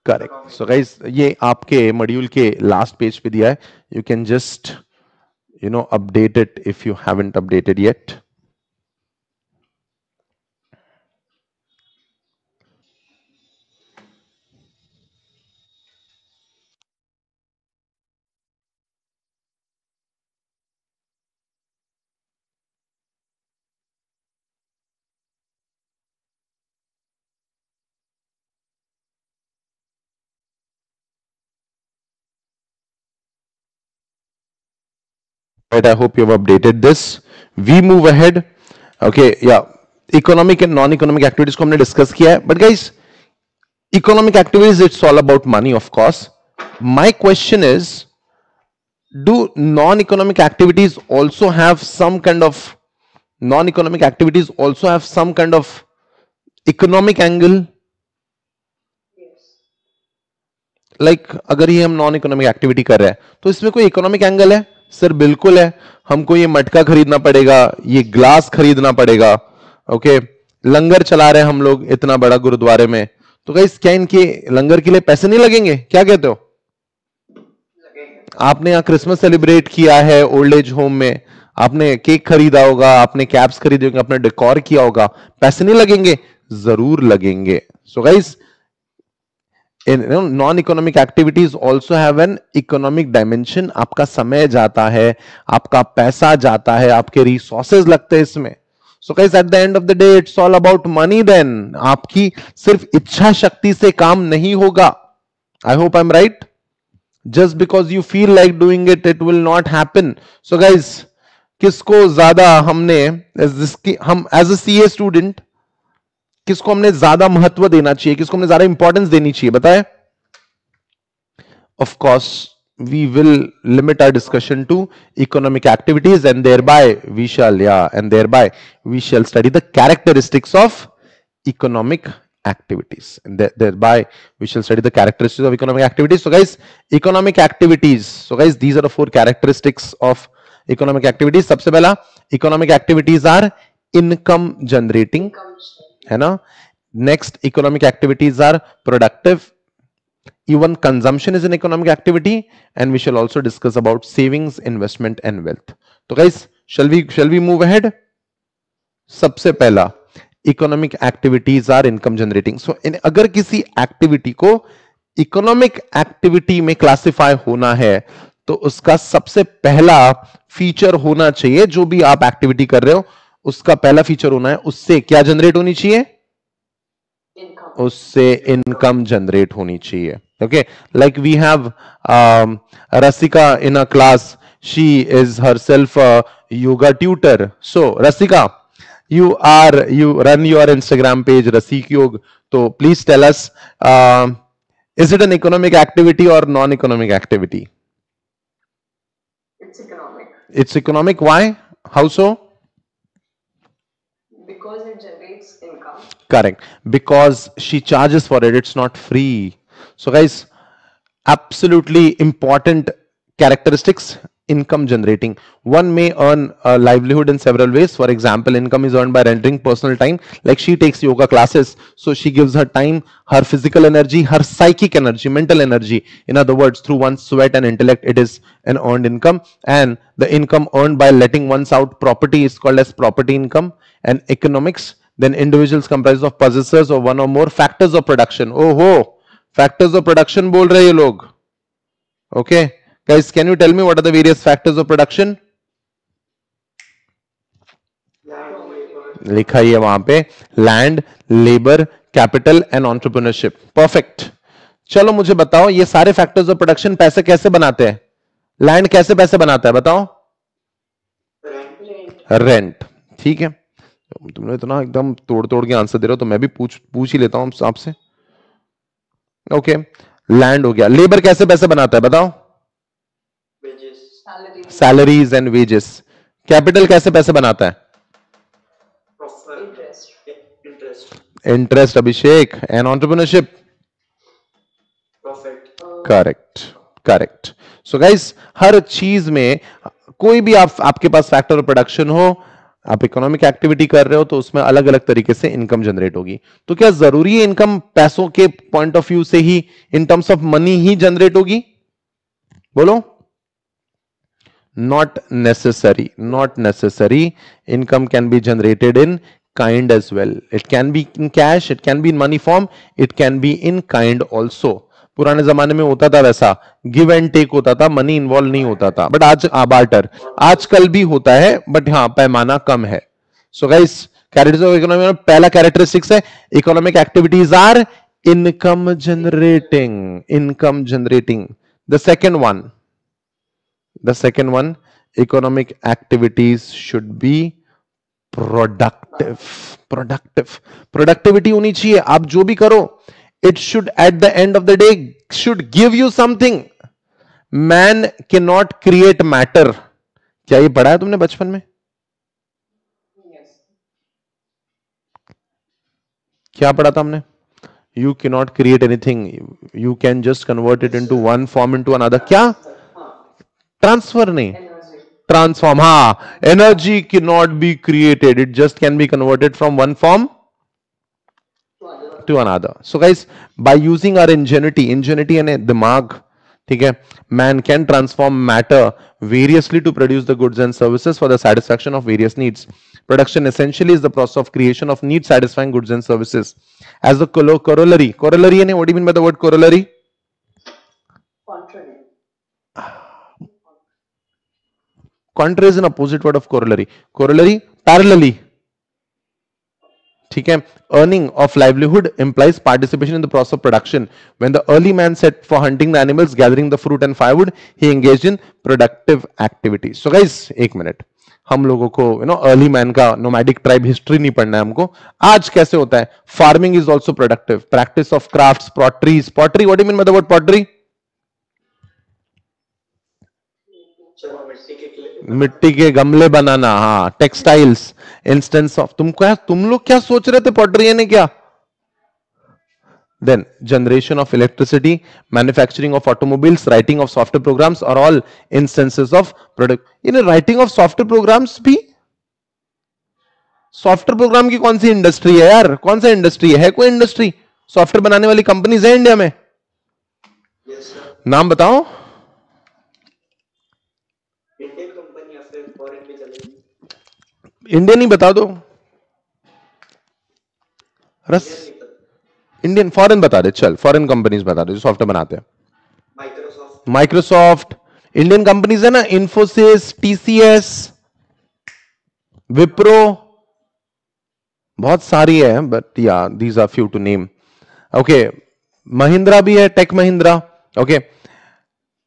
correct. So guys, ये आपके मॉड्यूल के लास्ट पेज पे दिया है, you can just update it if you haven't updated yet. Right, I hope you have updated this. We move ahead. Okay, yeah, economic and non-economic activities को हमने discuss किया है, but guys, economic activities, it's all about money, of course. My question is, do non-economic activities also have some kind of economic angle? Like, अगर ये हम non economic activity कर रहे हैं तो इसमें कोई इकोनॉमिक एंगल है? सर बिल्कुल है। हमको ये मटका खरीदना पड़ेगा, ये ग्लास खरीदना पड़ेगा, ओके। लंगर चला रहे हैं हम लोग इतना बड़ा गुरुद्वारे में, तो गाइस क्या इनके लंगर के लिए पैसे नहीं लगेंगे? क्या कहते हो? आपने यहाँ क्रिसमस सेलिब्रेट किया है ओल्ड एज होम में, आपने केक खरीदा होगा, आपने कैप्स खरीदे होंगे, आपने डेकोर किया होगा, पैसे नहीं लगेंगे? जरूर लगेंगे। So guys, non economic activities also have an economic dimension. आपका समय जाता है, आपका पैसा जाता है, आपके रिसोर्सेज लगते हैं इसमें। So guys, at the end of the day it's all about money. Then आपकी सिर्फ इच्छा शक्ति से काम नहीं होगा। I hope I am right. Just because you feel like doing it, it will not happen. So guys, किसको ज्यादा हमने हम एज अ सीए स्टूडेंट किसको हमने ज्यादा महत्व देना चाहिए, किसको हमने ज्यादा इंपॉर्टेंस देनी चाहिए, बताए? Of course we will limit our discussion to economic activities, and thereby we shall study the characteristics of economic activities, and thereby we shall study the characteristics of economic activities. So guys, economic activities, so guys, these are the four characteristics of economic activities. सबसे पहला, economic activities are income generating, है ना. Next, economic activities are productive. Even consumption is an economic activity, and we shall also discuss about savings, investment and wealth. So guys, shall we move ahead? सबसे पहला, economic activities are income generating. So अगर किसी activity को economic activity में classify होना है तो उसका सबसे पहला फीचर होना चाहिए, जो भी आप एक्टिविटी कर रहे हो उसका पहला फीचर होना है, उससे क्या जनरेट होनी चाहिए? उससे इनकम जनरेट होनी चाहिए. Okay, like we have Rasika in a class. She is herself yoga tutor. So Rasika, you run your Instagram page Rasik Yog, so please tell us, is it an economic activity or non-economic activity? It's economic. It's economic. Why? How so? Because it generates income. Correct, because she charges for it, it's not free. So guys, absolutely important characteristics. Income generating. One may earn a livelihood in several ways. For example, income is earned by rendering personal time, like she takes yoga classes, so she gives her time, her physical energy, her psychic energy, mental energy, in other words through one's sweat and intellect. It is an earned income. And the income earned by letting one's out property is called as property income. And economics, then individuals comprised of possessors of one or more factors of production. Oh ho, factors of production बोल रहे ये लोग. Okay guys, can you tell me what are the various factors of production? लिखा ही है वहां पे, land, labour, capital and entrepreneurship. Perfect. चलो मुझे बताओ, ये सारे फैक्टर्स ऑफ प्रोडक्शन पैसे कैसे बनाते हैं? लैंड कैसे पैसे बनाता है बताओ? रेंट. ठीक है, तुमने इतना एकदम तोड़ तोड़ के आंसर दे रहे हो, तो मैं भी पूछ ही लेता हूं आपसे. ओके, लैंड हो गया. लेबर कैसे पैसे बनाता है बताओ? Salaries and wages. कैपिटल कैसे पैसे बनाता है? Interest. Abhishek. And entrepreneurship? Correct. So guys, हर चीज में कोई भी आपके पास फैक्टर ऑफ प्रोडक्शन हो, आप इकोनॉमिक एक्टिविटी कर रहे हो, तो उसमें अलग अलग तरीके से इनकम जनरेट होगी. तो क्या जरूरी है इनकम पैसों के पॉइंट ऑफ व्यू से ही, इन टर्म्स ऑफ मनी ही जनरेट होगी? बोलो. Not necessary. Income can be generated in kind as well. It can be in cash, it can be in money form, it can be in kind also. पुराने जमाने में होता था वैसा, give and take होता था, मनी इन्वॉल्व नहीं होता था. बट आज बार्टर आजकल भी होता है, बट हाँ पैमाना कम है. So guys, characteristics of economy में पहला कैरेक्टरिस्टिक्स है, economic activities are income generating. The second one, economic activities should be productive. Productivity होनी चाहिए. आप जो भी करो, it should at the end of the day should give you something. Man cannot create matter. क्या ये पढ़ा है तुमने बचपन में? क्या पढ़ा था हमने? You cannot create anything. You can just convert it into one form into another. क्या? ट्रांसफर नहीं, ट्रांसफॉर्म. हाँ, energy can not be created, it just can be converted from one form to another. So guys, by using our ingenuity यानी दिमाग, ठीक है, man can transform matter variously to produce the goods and services for the satisfaction of various needs. Production essentially is the process of creation of need satisfying goods and services. As the corollary, यानी what do you mean by the word corollary? Contra is an opposite word of corollary. Corollary, parallelly. ठीक है. Earning of livelihood implies participation in the process of production. When the early man set for hunting the animals, gathering the fruit and firewood, he engaged in productive activities. So guys, एक minute, हम लोगों को early man का nomadic tribe history नहीं पढ़ना है हमको. आज कैसे होता है? Farming is also productive. Practice of crafts, pottery. What do you mean by the word pottery? चलो मिट्टी के गमले बनाना, हाँ, टेक्सटाइल्स, इंस्टेंस ऑफ, तुम लोग क्या सोच रहे थे पॉटरी ने क्या? Then generation of electricity, manufacturing of automobiles, writing of software programs are all instances of product. Writing of software programs भी, सॉफ्टवेयर प्रोग्राम की कौन सी इंडस्ट्री है यार? कौन सा इंडस्ट्री है? कोई इंडस्ट्री? सॉफ्टवेयर बनाने वाली कंपनीज है इंडिया में? yes, नाम बताओ। इंडियन कंपनी या फिर फॉरेन भी चलेगी? इंडियन ही बता दो रस। इंडियन, फॉरेन बता दे, चल फॉरेन कंपनीज बता दे जो सॉफ्टवेयर बनाते हैं। माइक्रोसॉफ्ट। इंडियन कंपनीज है ना, इन्फोसिस, टीसीएस, विप्रो, बहुत सारी है, बट या these are few to name. Okay, Mahindra भी है, tech Mahindra. Okay,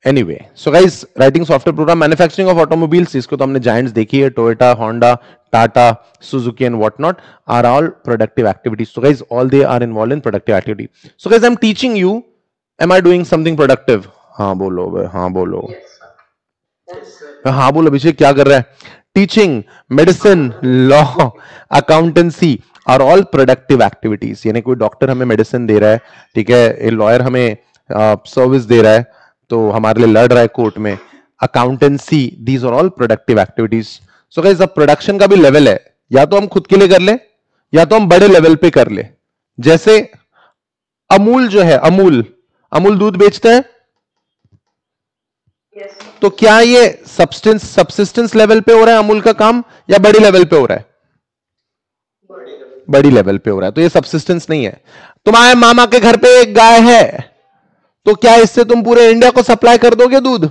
anyway, so guys, writing software program, manufacturing of automobiles, इसको तो हमने जायंट्स देखी है, Toyota, Honda, Tata, Suzuki and what not, are all productive activities. So guys, all they are involve in productive activity. So guys, I am teaching you, am I doing something productive? हाँ बोलो, हाँ बोलो, हाँ बोलो। अभिषेक क्या कर रहा है? Teaching, medicine, law, accountancy are all productive activities. यानी कोई डॉक्टर हमें मेडिसिन दे रहा है, ठीक है, लॉयर हमें सर्विस दे रहा है, तो हमारे लिए लड़ रहा है कोर्ट में, accountancy, these are all productive activities. So guys, अब प्रोडक्शन का भी लेवल है, या तो हम खुद के लिए कर ले, या तो हम बड़े लेवल पे कर ले। जैसे अमूल जो है, अमूल दूध बेचता है, तो क्या ये सबसिस्टेंस लेवल पे हो रहा है अमूल का काम, या बड़ी लेवल पे हो रहा है? बड़ी लेवल पे हो रहा है, तो ये सबसिस्टेंस नहीं है। तुम्हारे मामा के घर पे एक गाय है, तो क्या इससे तुम पूरे इंडिया को सप्लाई कर दोगे दूध?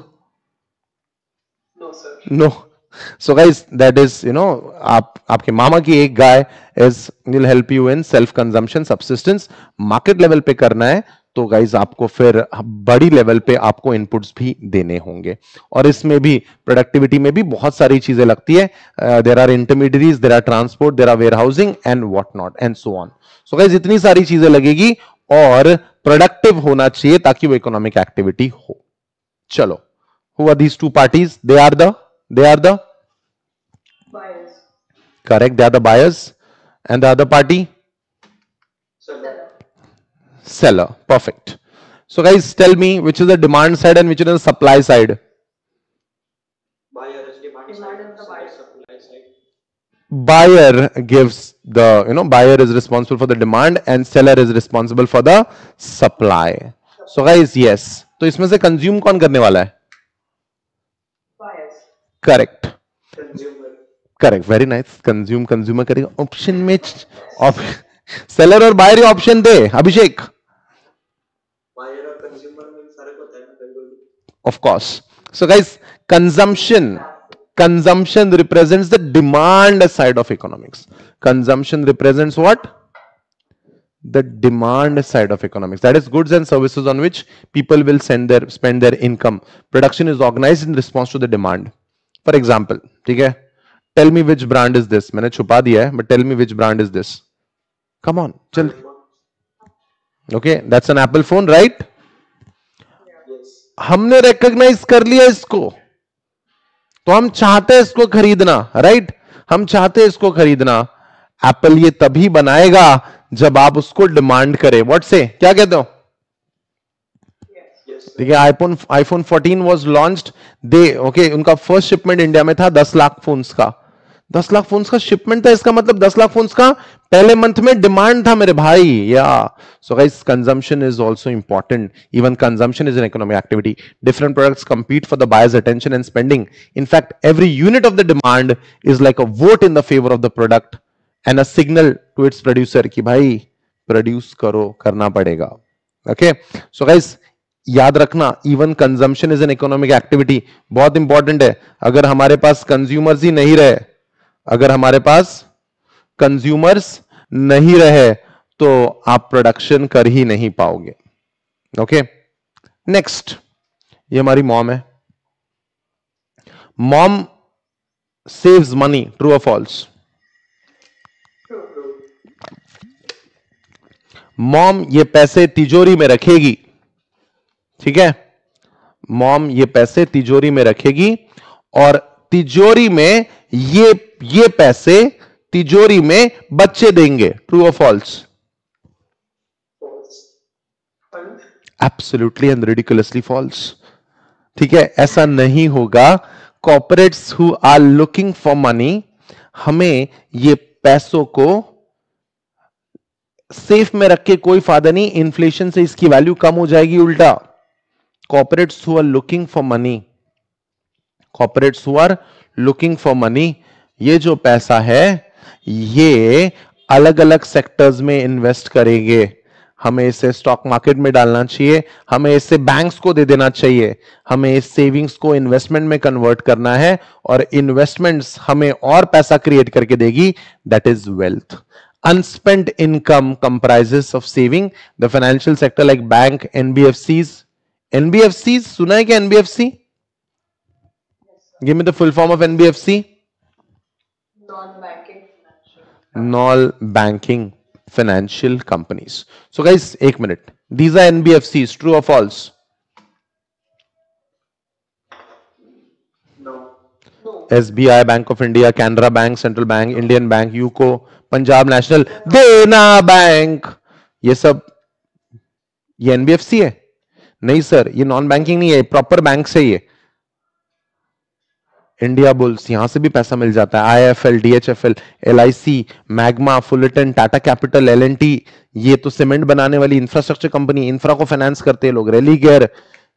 No. So guys, that is, आपके मामा की एक गाय will help you in self consumption, subsistence. Market level पे करना है तो गाइज आपको फिर बड़ी लेवल पे आपको इनपुट्स भी देने होंगे, और इसमें भी प्रोडक्टिविटी में भी बहुत सारी चीजें लगती है। There are intermediaries, there are transport, there are warehousing and what not and so on. So guys, इतनी सारी चीजें लगेगी और प्रोडक्टिव होना चाहिए ताकि वो इकोनॉमिक एक्टिविटी हो। चलो, who are these two parties? They are the Buyers. correct, they are the buyers, and the other party? Seller. Perfect. So guys, tell me which is the demand side and which is the supply side? Buyer is demand side, seller is supply side. Buyer gives the, buyer is responsible for the demand and seller is responsible for the supply. So guys, yes. तो इसमें से consume कौन करने वाला है? Buyers. Correct. Consumer. Correct. Very nice. Consumer करेगा। Option में seller और बायर ऑप्शन दे अभिषेक। Buyer और consumer में फर्क होता है ना बिल्कुल। Of course. So guys, consumption represents the demand side of economics. Consumption represents what? The demand side of economics. That is goods and services on which people will spend their income. Production is organized in response to the demand. For example, ठीक है? Tell me which brand is this. मैंने छुपा दिया है, but tell me which brand is this. Come on, चल. Okay, that's an Apple phone, right? Yes. हमने recognise कर लिया इसको, तो हम चाहते हैं इसको खरीदना, राइट? हम चाहते हैं इसको खरीदना। एप्पल ये तभी बनाएगा जब आप उसको डिमांड करें। व्हाट से, क्या कहते हो? Yes. ठीक है, आईफोन 14 वाज लॉन्च्ड, ओके, उनका फर्स्ट शिपमेंट इंडिया में था 10 लाख फोन्स का। 10 लाख फोन्स का शिपमेंट था, इसका मतलब 10 लाख फोन्स का पहले मंथ में डिमांड था मेरे भाई। या so guys, consumption is also important. Even consumption is an economic activity. Different products compete for the buyer's attention and spending. In fact, every unit of the demand is like a vote in the favor of the product and a signal to its producer कि भाई produce करो, करना पड़ेगा। Okay, so guys, याद रखना, even consumption is an economic activity. बहुत important है। अगर हमारे पास कंज्यूमर्स ही नहीं रहे, अगर हमारे पास कंज्यूमर्स नहीं रहे तो आप प्रोडक्शन कर ही नहीं पाओगे। ओके, नेक्स्ट, ये हमारी मॉम है। मॉम सेव्स मनी, ट्रू और फॉल्स? मॉम ये पैसे तिजोरी में रखेगी, ठीक है? मॉम ये पैसे तिजोरी में रखेगी और तिजोरी में ये पैसे तिजोरी में बच्चे देंगे। ट्रू और false? false. And absolutely and ridiculously false. ठीक है, ऐसा नहीं होगा। Corporates who are looking for money, हमें ये पैसों को सेफ में रख के कोई फायदा नहीं, इन्फ्लेशन से इसकी वैल्यू कम हो जाएगी उल्टा। Corporates who are looking for money, corporates who are looking for money, ये जो पैसा है ये अलग अलग सेक्टर्स में इन्वेस्ट करेंगे। हमें इसे स्टॉक मार्केट में डालना चाहिए, हमें इसे बैंक्स को दे देना चाहिए, हमें इस सेविंग्स को इन्वेस्टमेंट में कन्वर्ट करना है, और इन्वेस्टमेंट्स हमें और पैसा क्रिएट करके देगी, that is wealth. Unspent income comprises of saving. The financial sector like bank, NBFCs, NBFC सुना है क्या? NBFC, give me the full form of NBFC. Non-banking financial. Non-banking financial companies. So guys, एक minute, these are NBFCs, true or false? no. SBI, Bank of India, Canara Bank, Central Bank, Indian Bank, UCO, Punjab national, देना bank, ये सब ये NBFC है? नहीं sir, ये non banking नहीं है, प्रॉपर बैंक से ये। इंडिया बुल्स, यहां से भी पैसा मिल जाता है। IFL, DHFL, LIC, Magma, Fullerton, Tata capital, LNT, ये तो सीमेंट बनाने वाली इंफ्रास्ट्रक्चर कंपनी, इंफ्रा को फाइनेंस करते हैं लोग। रेलीगेयर,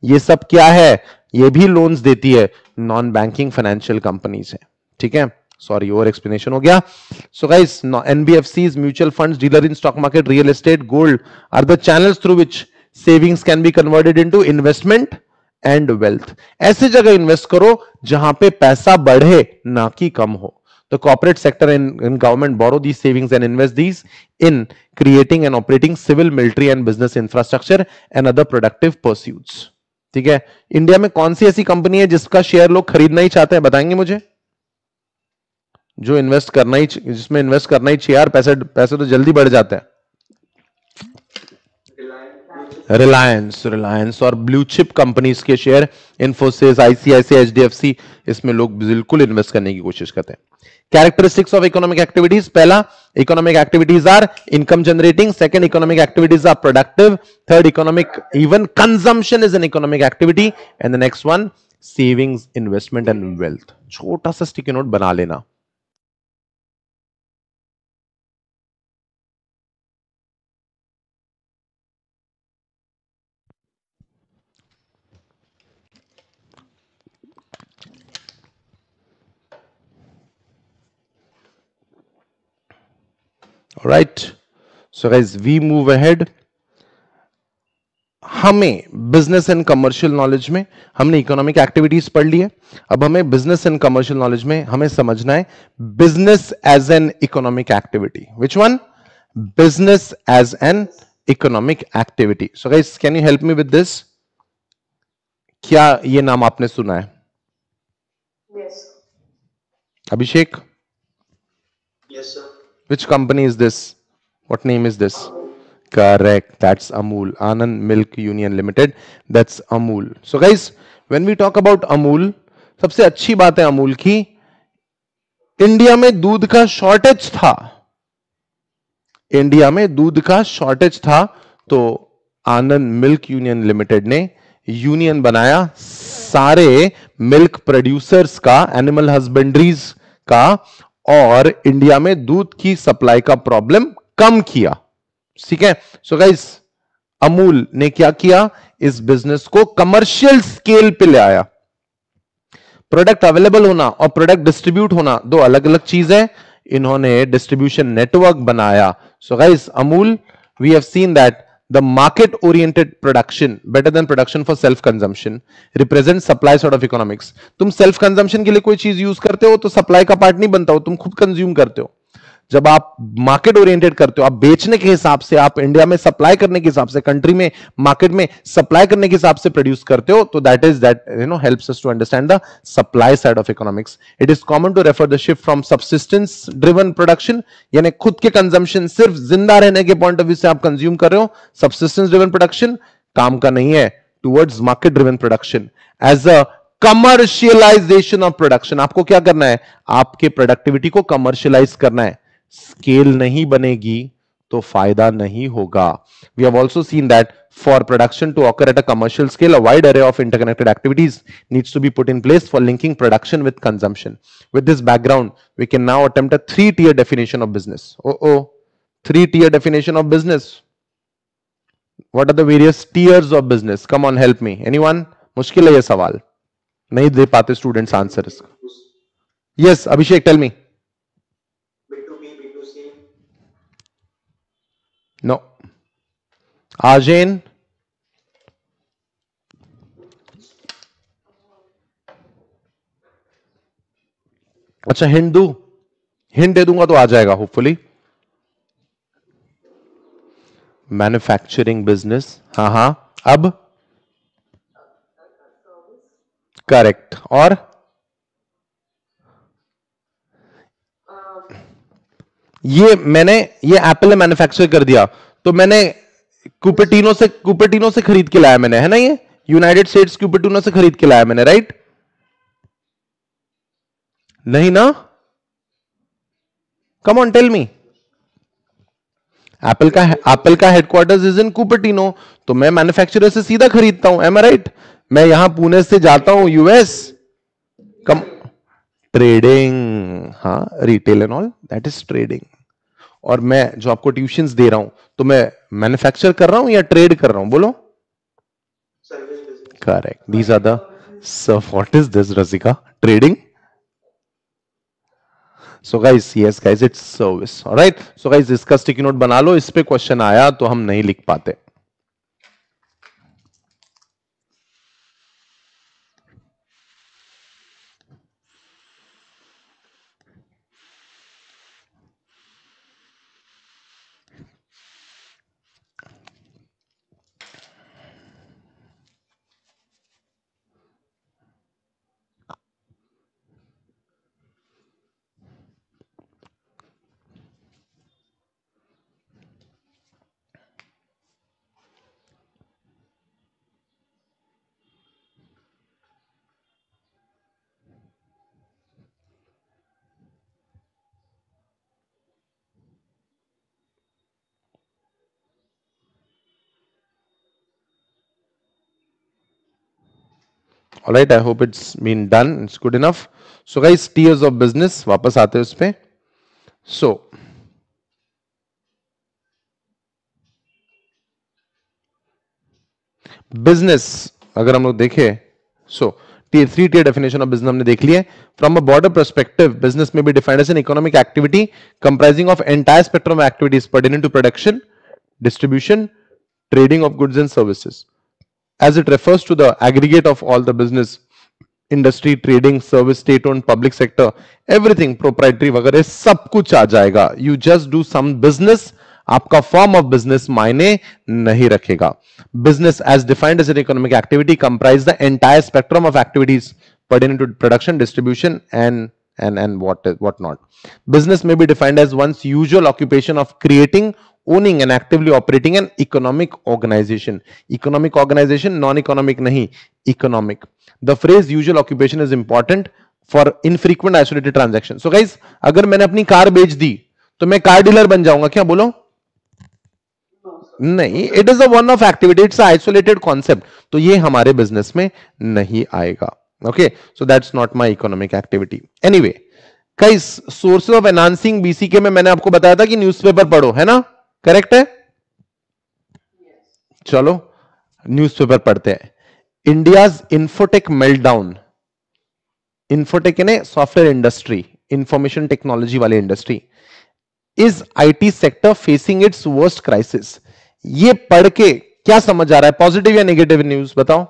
ये सब क्या है? ये भी लोन्स देती है, नॉन बैंकिंग फाइनेंशियल कंपनीज है। ठीक है, सॉरी ओवर एक्सप्लेनेशन हो गया। So guys, NBFCs, mutual funds, dealer in stock market, real estate, gold are the channels through which savings can be converted into investment and wealth. ऐसी जगह invest करो जहां पे पैसा बढ़े ना कि कम हो। The corporate sector and government borrow these savings and invest these in creating and operating civil, military and business infrastructure and other productive pursuits. ठीक है, इंडिया में कौन सी ऐसी कंपनी है जिसका शेयर लोग खरीदना ही चाहते हैं? बताएंगे मुझे, जो इन्वेस्ट करना ही, जिसमें इन्वेस्ट करना ही चाहिए यार, पैसे तो जल्दी बढ़ जाते हैं। रिलायंस और ब्लू चिप कंपनीज के शेयर, इन्फोसिस, आईसीआईसीआई, एचडीएफसी, इसमें लोग बिल्कुल इन्वेस्ट करने की कोशिश करते हैं। कैरेक्टरिस्टिक्स ऑफ इकोनॉमिक एक्टिविटीज, पहला, economic activities are income generating, second, economic activities are productive, third, economic even consumption is an economic activity, and the next one, savings, investment and wealth. छोटा सा sticky note बना लेना। Alright, so guys, we move ahead. हमें business and commercial knowledge में हमने economic activities पढ़ ली है। अब हमें बिजनेस एंड कमर्शियल नॉलेज में हमें समझना है business as an economic activity. Which one? Business as an economic activity. So guys, can you help me with this? क्या ये नाम आपने सुना है? Yes. Abhishek, Yes, sir. which company is this? What name is this? Correct, that's Amul, Anand Milk Union Limited, that's Amul. So guys, when we talk about Amul, सबसे अच्छी बात है अमूल की, इंडिया में दूध का शॉर्टेज था, इंडिया में दूध का शॉर्टेज था, तो आनंद मिल्क यूनियन लिमिटेड ने यूनियन बनाया सारे मिल्क प्रोड्यूसर्स का, एनिमल हस्बेंड्रीज का, और इंडिया में दूध की सप्लाई का प्रॉब्लम कम किया। ठीक है, सो गाइस, अमूल ने क्या किया? इस बिजनेस को कमर्शियल स्केल पे ले आया। प्रोडक्ट अवेलेबल होना और प्रोडक्ट डिस्ट्रीब्यूट होना दो अलग अलग चीज है। इन्होंने डिस्ट्रीब्यूशन नेटवर्क बनाया। So guys, Amul, we have seen that the market oriented production better than production for self consumption represents supply side of economics. तुम self consumption के लिए कोई चीज यूज करते हो तो सप्लाई का पार्ट नहीं बनता हो, तुम खुद कंज्यूम करते हो। जब आप मार्केट ओरिएंटेड करते हो, आप बेचने के हिसाब से, आप इंडिया में सप्लाई करने के हिसाब से, कंट्री में मार्केट में सप्लाई करने के हिसाब से प्रोड्यूस करते हो, तो that helps us to understand the supply side of economics. It is common to refer the shift from subsistence driven production, यानी खुद के कंजम्पशन, सिर्फ जिंदा रहने के पॉइंट ऑफ व्यू से आप कंज्यूम कर रहे हो, सब्सिस्टेंस ड्रिवन प्रोडक्शन काम का नहीं है, towards market driven production as a commercialisation of production. आपको क्या करना है? आपके प्रोडक्टिविटी को कमर्शियलाइज करना है। स्केल नहीं बनेगी तो फायदा नहीं होगा। We have also seen that for production to occur at a commercial scale, a wide array of interconnected activities needs to be put in place for linking production with consumption. With this background, we can now attempt a 3-tier definition of business. 3-tier definition of business. What are the various tiers of business? Come on, help me. Anyone? मुश्किल है ये सवाल, नहीं दे पाते students answer इसका। Yes Abhishek, tell me. B2B, B2C. No. Again? अच्छा hint दू? हिंट दे दूंगा तो आ जाएगा होपफुली। मैन्युफैक्चरिंग बिजनेस, हाँ, अब करेक्ट। और ये एप्पल ने मैन्युफैक्चर कर दिया तो मैंने कुपेटिनो से खरीद के लाया मैंने, है ना? ये यूनाइटेड स्टेट्स कुपेटिनो से खरीद के लाया मैंने, राइट? नहीं ना? Come on tell me. Apple का हेडक्वार्टर्स इज इन कुपेटिनो, तो मैं मैन्युफैक्चरर से सीधा खरीदता हूं, एम आई राइट? मैं यहां पुणे से जाता हूं यूएस, कम ट्रेडिंग, हाँ, retail and all that is trading. और मैं जो आपको ट्यूशंस दे रहा हूं तो मैं मैन्युफैक्चर कर रहा हूं या ट्रेड कर रहा हूं? बोलो। Service business. Correct, these are the, so what is this Rasika? Trading? So guys, yes guys, it's service. Alright, so guys इसका स्टिकी नोट बना लो, इस पे क्वेश्चन आया तो हम नहीं लिख पाते। All right, I hope it's been done. It's good enough. So guys, tiers of business, वापस आते हैं उस पे। So बिजनेस अगर हम लोग देखें, so three tier definition of business हमने देख लिया है। From a broader perspective, business may be defined as an economic activity comprising of entire spectrum of activities pertaining to production, distribution, trading of goods and services. As it refers to the aggregate of all the business, industry, trading, service, state owned, public sector, everything proprietary वगैरह सब कुछ आ जाएगा। You just do some business, आपका form of business मायने नहीं रखेगा। Business as defined as an economic activity comprise the entire spectrum of activities pertaining to production, distribution and what not. Business may be defined as one's usual occupation of creating, owning and actively operating an economic organization. Economic organization, non-economic nahi, economic. The phrase usual occupation is important for infrequent isolated transactions. So guys, अगर मैंने अपनी car बेच दी तो मैं car dealer बन जाऊंगा क्या? बोलो। नहीं, it is a one of activity, it's isolated concept, तो ये हमारे बिजनेस में नहीं आएगा। Okay, so that's not my economic activity. Anyway guys, sources of enhancing BCK में मैंने आपको बताया था कि न्यूज़पेपर पढ़ो, है ना? करेक्ट है? चलो न्यूज़पेपर पढ़ते हैं। इंडियाज इंफोटेक मेल्टडाउन, इंफोटेक यानी सॉफ्टवेयर इंडस्ट्री, इंफॉर्मेशन टेक्नोलॉजी वाली industry, is IT sector facing its worst crisis. ये पढ़ के क्या समझ आ रहा है? पॉजिटिव या नेगेटिव न्यूज बताओ?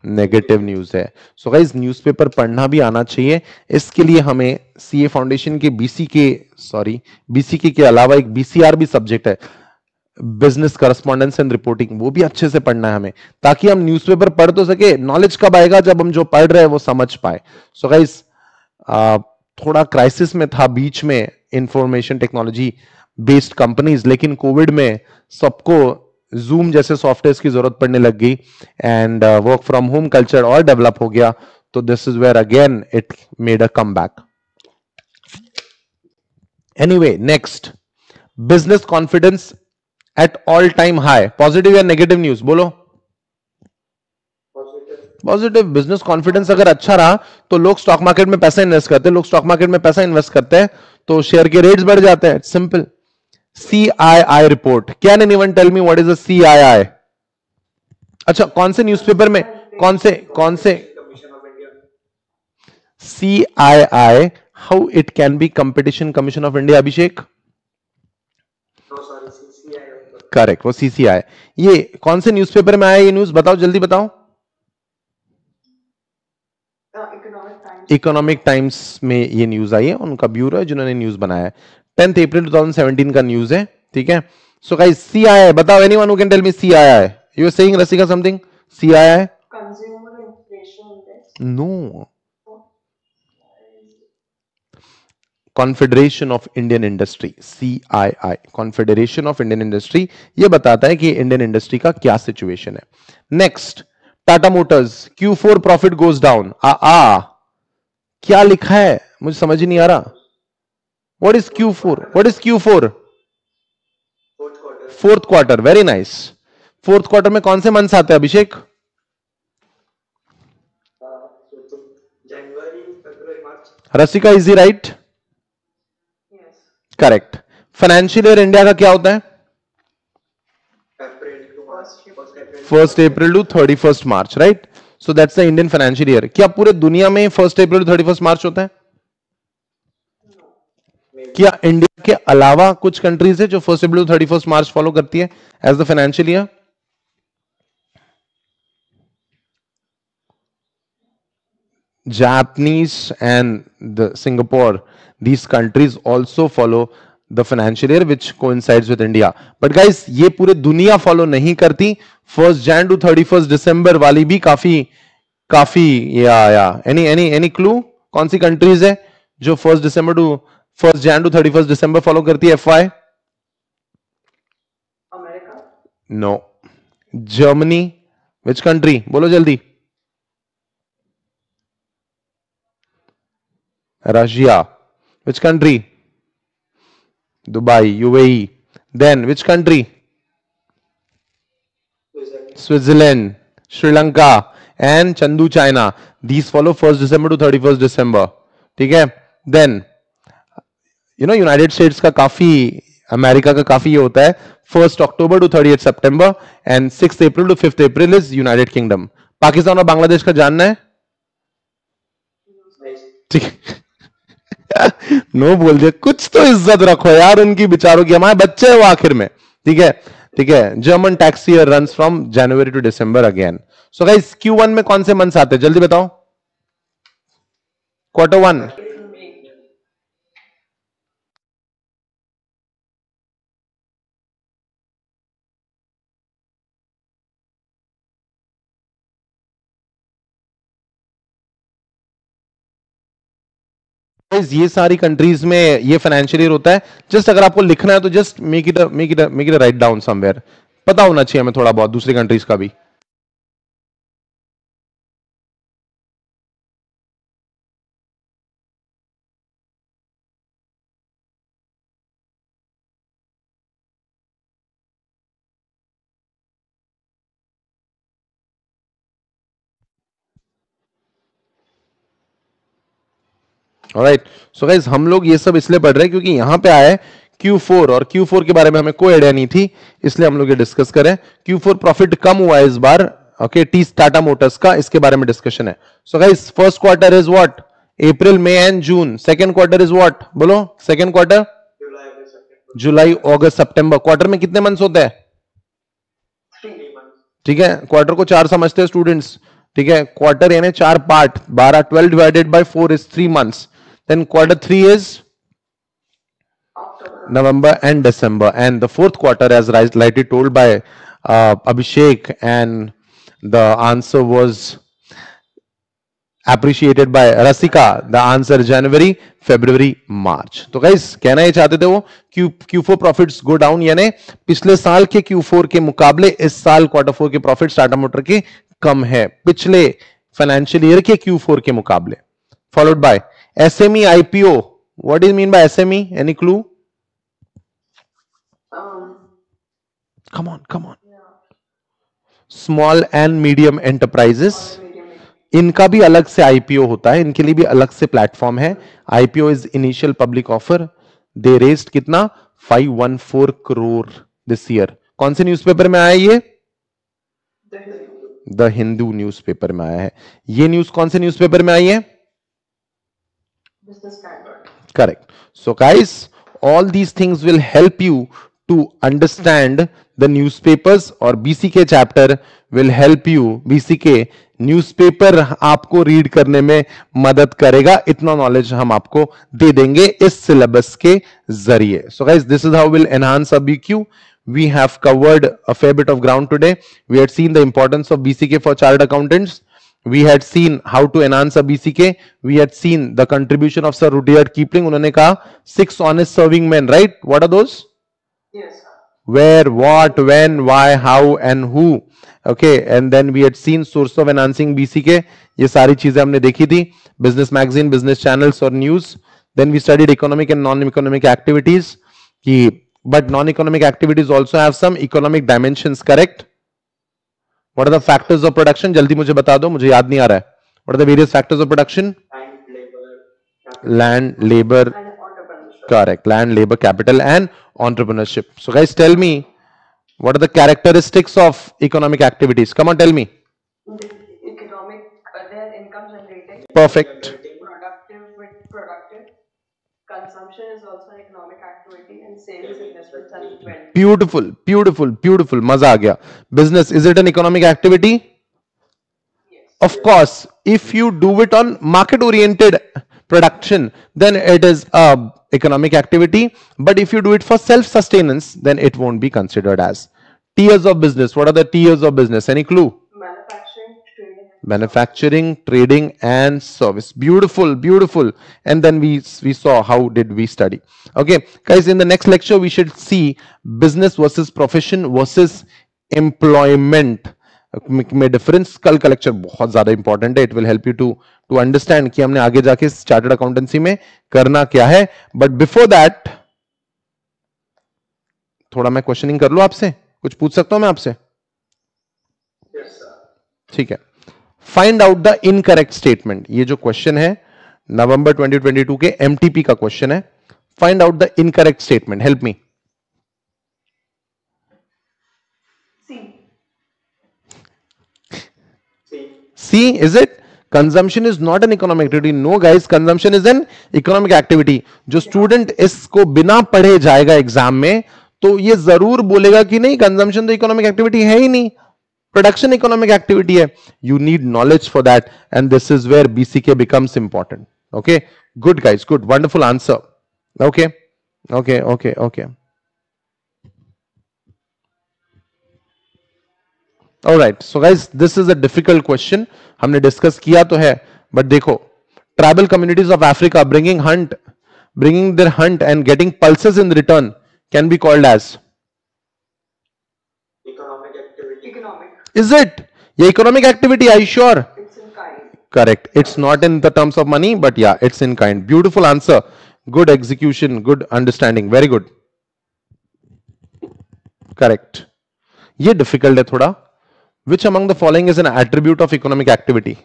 नेगेटिव न्यूज है। सो गाइस, न्यूज़पेपर पढ़ना भी आना चाहिए। इसके लिए हमें सीए फाउंडेशन के बीसीके के अलावा एक बीसीआर भी सब्जेक्ट है, बिजनेस करस्पॉन्डेंस एंड रिपोर्टिंग, वो भी अच्छे से पढ़ना है हमें, ताकि हम न्यूज़पेपर पढ़ तो सके। नॉलेज कब आएगा? जब हम जो पढ़ रहे हैं वो समझ पाए। सो गाइस, थोड़ा क्राइसिस में था बीच में इंफॉर्मेशन टेक्नोलॉजी बेस्ड कंपनीज, लेकिन कोविड में सबको जूम जैसे सॉफ्टवेयर की जरूरत पड़ने लग गई and work from home culture और डेवलप हो गया, तो this is where again it made a comeback. Anyway, next, business confidence at all time high. Positive या नेगेटिव न्यूज बोलो? पॉजिटिव. बिजनेस कॉन्फिडेंस अगर अच्छा रहा तो लोग स्टॉक मार्केट में पैसा इन्वेस्ट करते हैं, लोग स्टॉक मार्केट में पैसा इन्वेस्ट करते हैं तो शेयर के रेट्स बढ़ जाते हैं. Simple. CII report. Can anyone tell me what is a CII? अच्छा, कौन से न्यूज़पेपर में, कौन से commission of India. CII, how it can be competition commission of India? Abhishek? No sorry, CCI. Correct, वो CCI. ये कौन से न्यूज़पेपर में आया ये न्यूज? बताओ, जल्दी बताओ. Economic times. इकोनॉमिक टाइम्स में ये न्यूज आई है, उनका ब्यूरो है जिन्होंने न्यूज बनाया है. 10 अप्रैल 2017 का न्यूज है. ठीक है. सो गाइस, CII बताओ. Anyone who can tell me CII? You are saying Rasika something? CII? Consumer inflation index. No. Confederation of Indian industry. CII, confederation of Indian industry. ये बताता है कि इंडियन इंडस्ट्री का क्या सिचुएशन है. Next, Tata Motors Q4 profit goes down. क्या लिखा है मुझे समझ ही नहीं आ रहा. What is Q4? What is Q4? Fourth quarter. Very nice. Fourth quarter में कौन से मंथ्स आते हैं अभिषेक? जनवरी, फरवरी, March. Rasika, is he right? Yes. Correct. Financial year India का क्या होता है? April to March. 1 April to 31 March, right? So that's the Indian financial year. क्या पूरे दुनिया में 1 अप्रैल टू 31 मार्च होता है? क्या इंडिया के अलावा कुछ कंट्रीज है जो 1 अप्रैल टू 31 मार्च फॉलो करती है as the financial year? Japanese and the Singapore, these countries also follow the financial year which coincides with India. But guys, ये पूरे दुनिया फॉलो नहीं करती. 1 Jan to 31 December वाली भी काफी या एनी क्लू? कौन सी कंट्रीज है जो 1 Jan to 31 December फॉलो करती है? FY? America. No. Germany. Which country? बोलो जल्दी. Russia. Which country? Dubai, UAE. Then which country? Switzerland, Sri Lanka, and Chandu, China. These follow 1 December to 31 December. ठीक है. Then United States का काफी, America का काफी ये होता है 1 October to 30 September and 6 April to 5 April is United Kingdom. Pakistan और बांग्लादेश का जानना है? ठीक है. नो बोल दिया. कुछ तो इज्जत रखो यार उनकी, बिचारों की. हमारे बच्चे हैं वो आखिर में. ठीक है, ठीक है. German tax year runs from January to December again. So guys, Q1 में कौन से मंथ्स आते हैं जल्दी बताओ? Q1. ये सारी कंट्रीज में ये फाइनेंशियल ईयर होता है. जस्ट अगर आपको लिखना है तो just make it write down somewhere. पता होना चाहिए हमें थोड़ा बहुत दूसरी कंट्रीज का भी. ऑलराइट. सो गाइस, हम लोग ये सब इसलिए पढ़ रहे हैं क्योंकि यहां पे आया है Q4 और Q4 के बारे में हमें कोई आइडिया नहीं थी, इसलिए हम लोग ये डिस्कस करें. Q4 प्रॉफिट कम हुआ है इस बार. ओके, टाटा मोटर्स का, इसके बारे में डिस्कशन है. So guys, first quarter is what? April, May and June. Second quarter is what? बोलो. सेकंड क्वार्टर जुलाई, अगस्त, सितंबर. क्वार्टर में कितने मंथ्स होते हैं? 3 ठीक है, क्वार्टर को 4 समझते हैं स्टूडेंट्स. ठीक है, क्वार्टर यानी 4 part. 12 divided by 4 is 3 months. Then Q3 is November and December, and the fourth quarter, as rightly told by Abhishek, and the answer was appreciated by Rasika. The answer January, February, March. तो guys कहना ये चाहते थे वो Q4 profits go down, यानी पिछले साल के Q4 के मुकाबले इस साल Q4 के प्रॉफिट्स टाटा मोटर के कम है पिछले फाइनेंशियल ईयर के Q4 के मुकाबले. Followed by SME IPO. What do you mean by SME? Any clue? Come on. Yeah. Small and medium enterprises. Or medium. इनका भी अलग से आईपीओ होता है, इनके लिए भी अलग से प्लेटफॉर्म है. IPO is initial public offer. They raised कितना? 514 करोड़ दिस ईयर. कौन से न्यूज़पेपर में आया ये? द हिंदू न्यूज़पेपर में आया है. ये न्यूज कौन से न्यूज़पेपर में आई है? Business Standard. Correct. So guys, all these things will help you to understand the newspapers, और BCK chapter will help you. BCK newspaper आपको रीड करने में मदद करेगा. इतना नॉलेज हम आपको दे देंगे इस सिलेबस के जरिए. So guys, this is how we'll enhance our BQ. We have covered a fair bit of ground today. We had seen the importance of BCK for chartered accountants. We had seen how to enhance a BCK. We had seen the contribution of Sir Rudyard Kipling. उन्होंने कहा 6 honest serving men, right? What are those? Yes, sir. Where, what, when, why, how, and who. Okay, and then we had seen source of enhancing BCK. ये सारी चीजें हमने देखी थी. Business magazine, business channels और news. Then we studied economic and non-economic activities. But non-economic activities also have some economic dimensions, correct? What are the factors of production? जल्दी मुझे बता दो, मुझे याद नहीं आ रहा है. What are the various factors of production? And labor. Land, labor, And entrepreneurship. correct. Land, labor, capital, and entrepreneurship. So guys, tell me, what are the characteristics of economic activities? Come on, tell me. Economic, their income generating. Perfect. Productive with productive. Consumption is also an economic activity, and sales, investments, and wealth. Beautiful, beautiful, beautiful. मजा आ गया. Business, is it an economic activity? Yes. Of course, if you do it on market oriented production, then it is a economic activity. But if you do it for self sustenance, then it won't be considered as. Tiers of business. What are the tiers of business? Any clue? Manufacturing, trading. Manufacturing, trading, and service. Beautiful, beautiful. And then we saw how did we study. Okay, guys, in the next lecture we should see business versus profession versus employment में difference. कल का lecture बहुत ज्यादा important है. It will help you to understand कि हमने आगे जाके चार्टर्ड अकाउंटेंसी में करना क्या है. बट बिफोर दैट थोड़ा मैं क्वेश्चनिंग कर लूं आपसे. कुछ पूछ सकता हूं मैं आपसे? Yes, sir. ठीक है. Find out the incorrect statement. ये जो क्वेश्चन है नवंबर 2022 के एमटीपी का क्वेश्चन है. Find out the incorrect statement. Help me. C. C, is it? Consumption is not an economic activity. No guys, consumption is an economic activity. जो student इसको बिना पढ़े जाएगा एग्जाम में तो ये जरूर बोलेगा कि नहीं, कंजम्पशन तो इकोनॉमिक एक्टिविटी है ही नहीं, प्रोडक्शन इकोनॉमिक एक्टिविटी है. You need knowledge for that and this is where BCK becomes important. Okay, good guys, good, wonderful answer. Okay okay okay okay. Alright, so guys this is a difficult question. हमने discuss किया तो है, but देखो, tribal communities of Africa bringing their hunt and getting pulses in return can be called as Economic activity. Economic. is it yeah economic activity? Are you sure? It's in kind. Correct, it's not in the terms of money, but yeah, it's in kind. Beautiful answer, good execution, good understanding, very good. Correct. ये difficult है थोड़ा. Which among the following is an attribute of economic activity?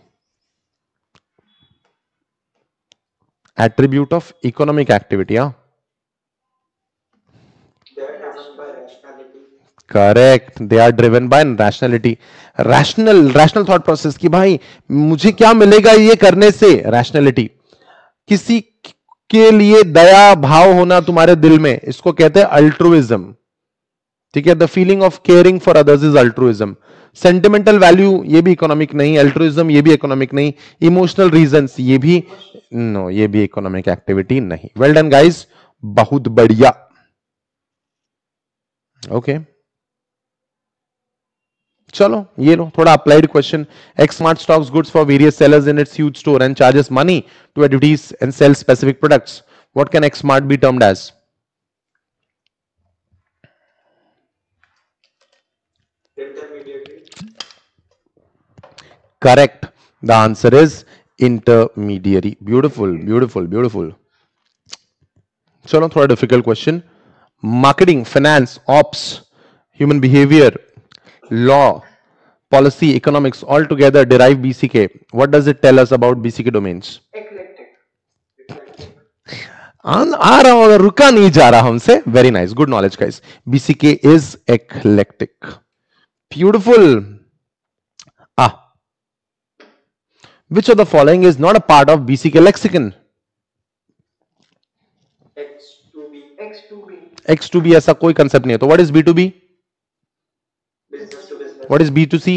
Attribute of economic activity, yeah. They are driven by rationality. Correct, they are driven by rationality. Rational thought process कि भाई मुझे क्या मिलेगा ये करने से. रैशनैलिटी, किसी के लिए दया भाव होना तुम्हारे दिल में, इसको कहते हैं अल्ट्रुइज्म. ठीक है, the feeling of caring for others is altruism. Sentimental value ये भी इकोनॉमिक नहीं. अल्ट्रुइज्म ये भी इकोनॉमिक नहीं. इमोशनल रीजंस ये भी नो, ये भी इकोनॉमिक एक्टिविटी नहीं. वेल डन गाइस, बहुत बढ़िया. ओके चलो ये लो थोड़ा applied question. X Smart stocks goods for various sellers in its huge store and charges money to advertise and sell specific products. What can X Smart be termed as? Intermediary. Correct. The answer is intermediary. Beautiful, beautiful, beautiful. चलो थोड़ा difficult question. Marketing, finance, ops, human behavior, law, policy, economics all together derive BCK. What does it tell us about BCK domains? Eclectic. आ रहा हूं, रुका नहीं जा रहा हमसे. Very nice, good knowledge guys. BCK is eclectic. Beautiful. Which of the following is not a part of BCK lexicon? X2B. X2B. X2B ऐसा कोई concept नहीं है. तो what is B2B? Business to business. What is B2C?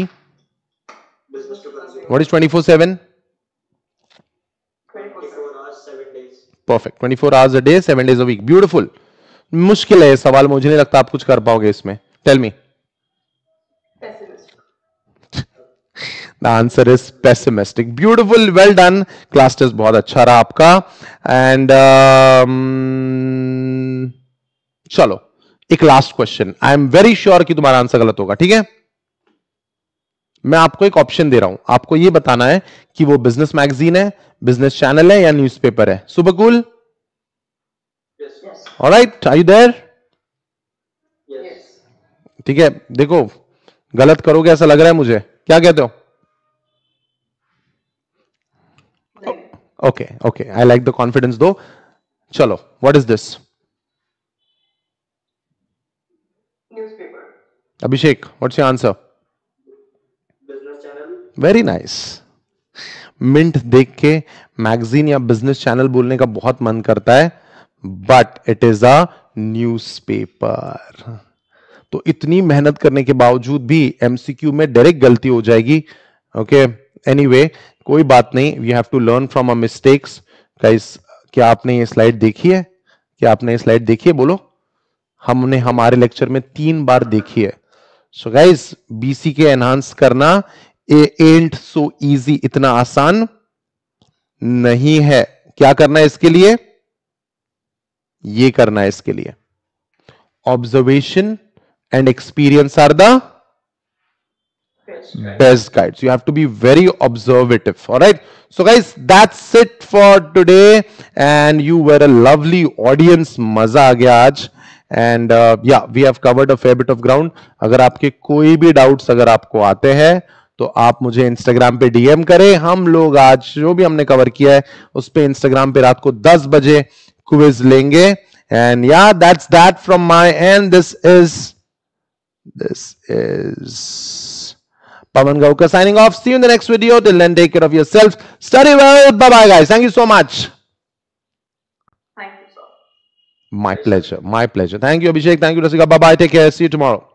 Business to consumer. What is 24/7? 24 hours, 7 days. Perfect. 24 hours a day, 7 days a week. Beautiful. मुश्किल है ये सवाल, मुझे नहीं लगता आप कुछ कर पाओगे इसमें. Tell me. Pessimistic. The answer is pessimistic. Beautiful. Well done. Class test बहुत अच्छा रहा आपका. And चलो एक last question. I am very sure कि तुम्हारा आंसर गलत होगा. ठीक है, मैं आपको एक ऑप्शन दे रहा हूं. आपको यह बताना है कि वो बिजनेस मैगजीन है, बिजनेस चैनल है या न्यूज़पेपर है. Super cool. Yes. Alright, are you there? Yes. ठीक है, देखो गलत करोगे ऐसा लग रहा है मुझे. क्या कहते हो? Okay okay, I like the confidence दो. चलो, what is this? Newspaper. Abhishek, what's your answer? Business channel. Very nice. Mint देख के मैगजीन या बिजनेस चैनल बोलने का बहुत मन करता है, but it is a newspaper. तो इतनी मेहनत करने के बावजूद भी एमसीक्यू में डायरेक्ट गलती हो जाएगी. ओके, एनीवे कोई बात नहीं. We have to learn from our mistakes. Guys, क्या आपने ये स्लाइड देखी है? क्या आपने ये स्लाइड देखी है? बोलो. हमने हमारे लेक्चर में 3 बार देखी है. सो गाइस, बीसीके एनहांस करना एंट सो इजी, इतना आसान नहीं है. क्या करना है इसके लिए? ये करना है इसके लिए. Observation and experience are the best guides. You have to be very observative. All right. So guys, that's it for today. And you were a lovely audience. मजा आ गया आज. And yeah, we have covered a fair bit of ground. अगर आपके कोई भी doubts अगर आपको आते हैं तो आप मुझे Instagram पे DM करें. हम लोग आज जो भी हमने कवर किया है उस पे Instagram पे रात को 10 बजे क्विज लेंगे. And yeah, that's that from my end. This is Pawan Gaukar signing off. See you in the next video. Till then, take care of yourself. Study well. Bye-bye, guys. Thank you so much. Thank you, sir. My pleasure. My pleasure. Thank you, Abhishek. Thank you, Rasika. Bye-bye. Take care. See you tomorrow.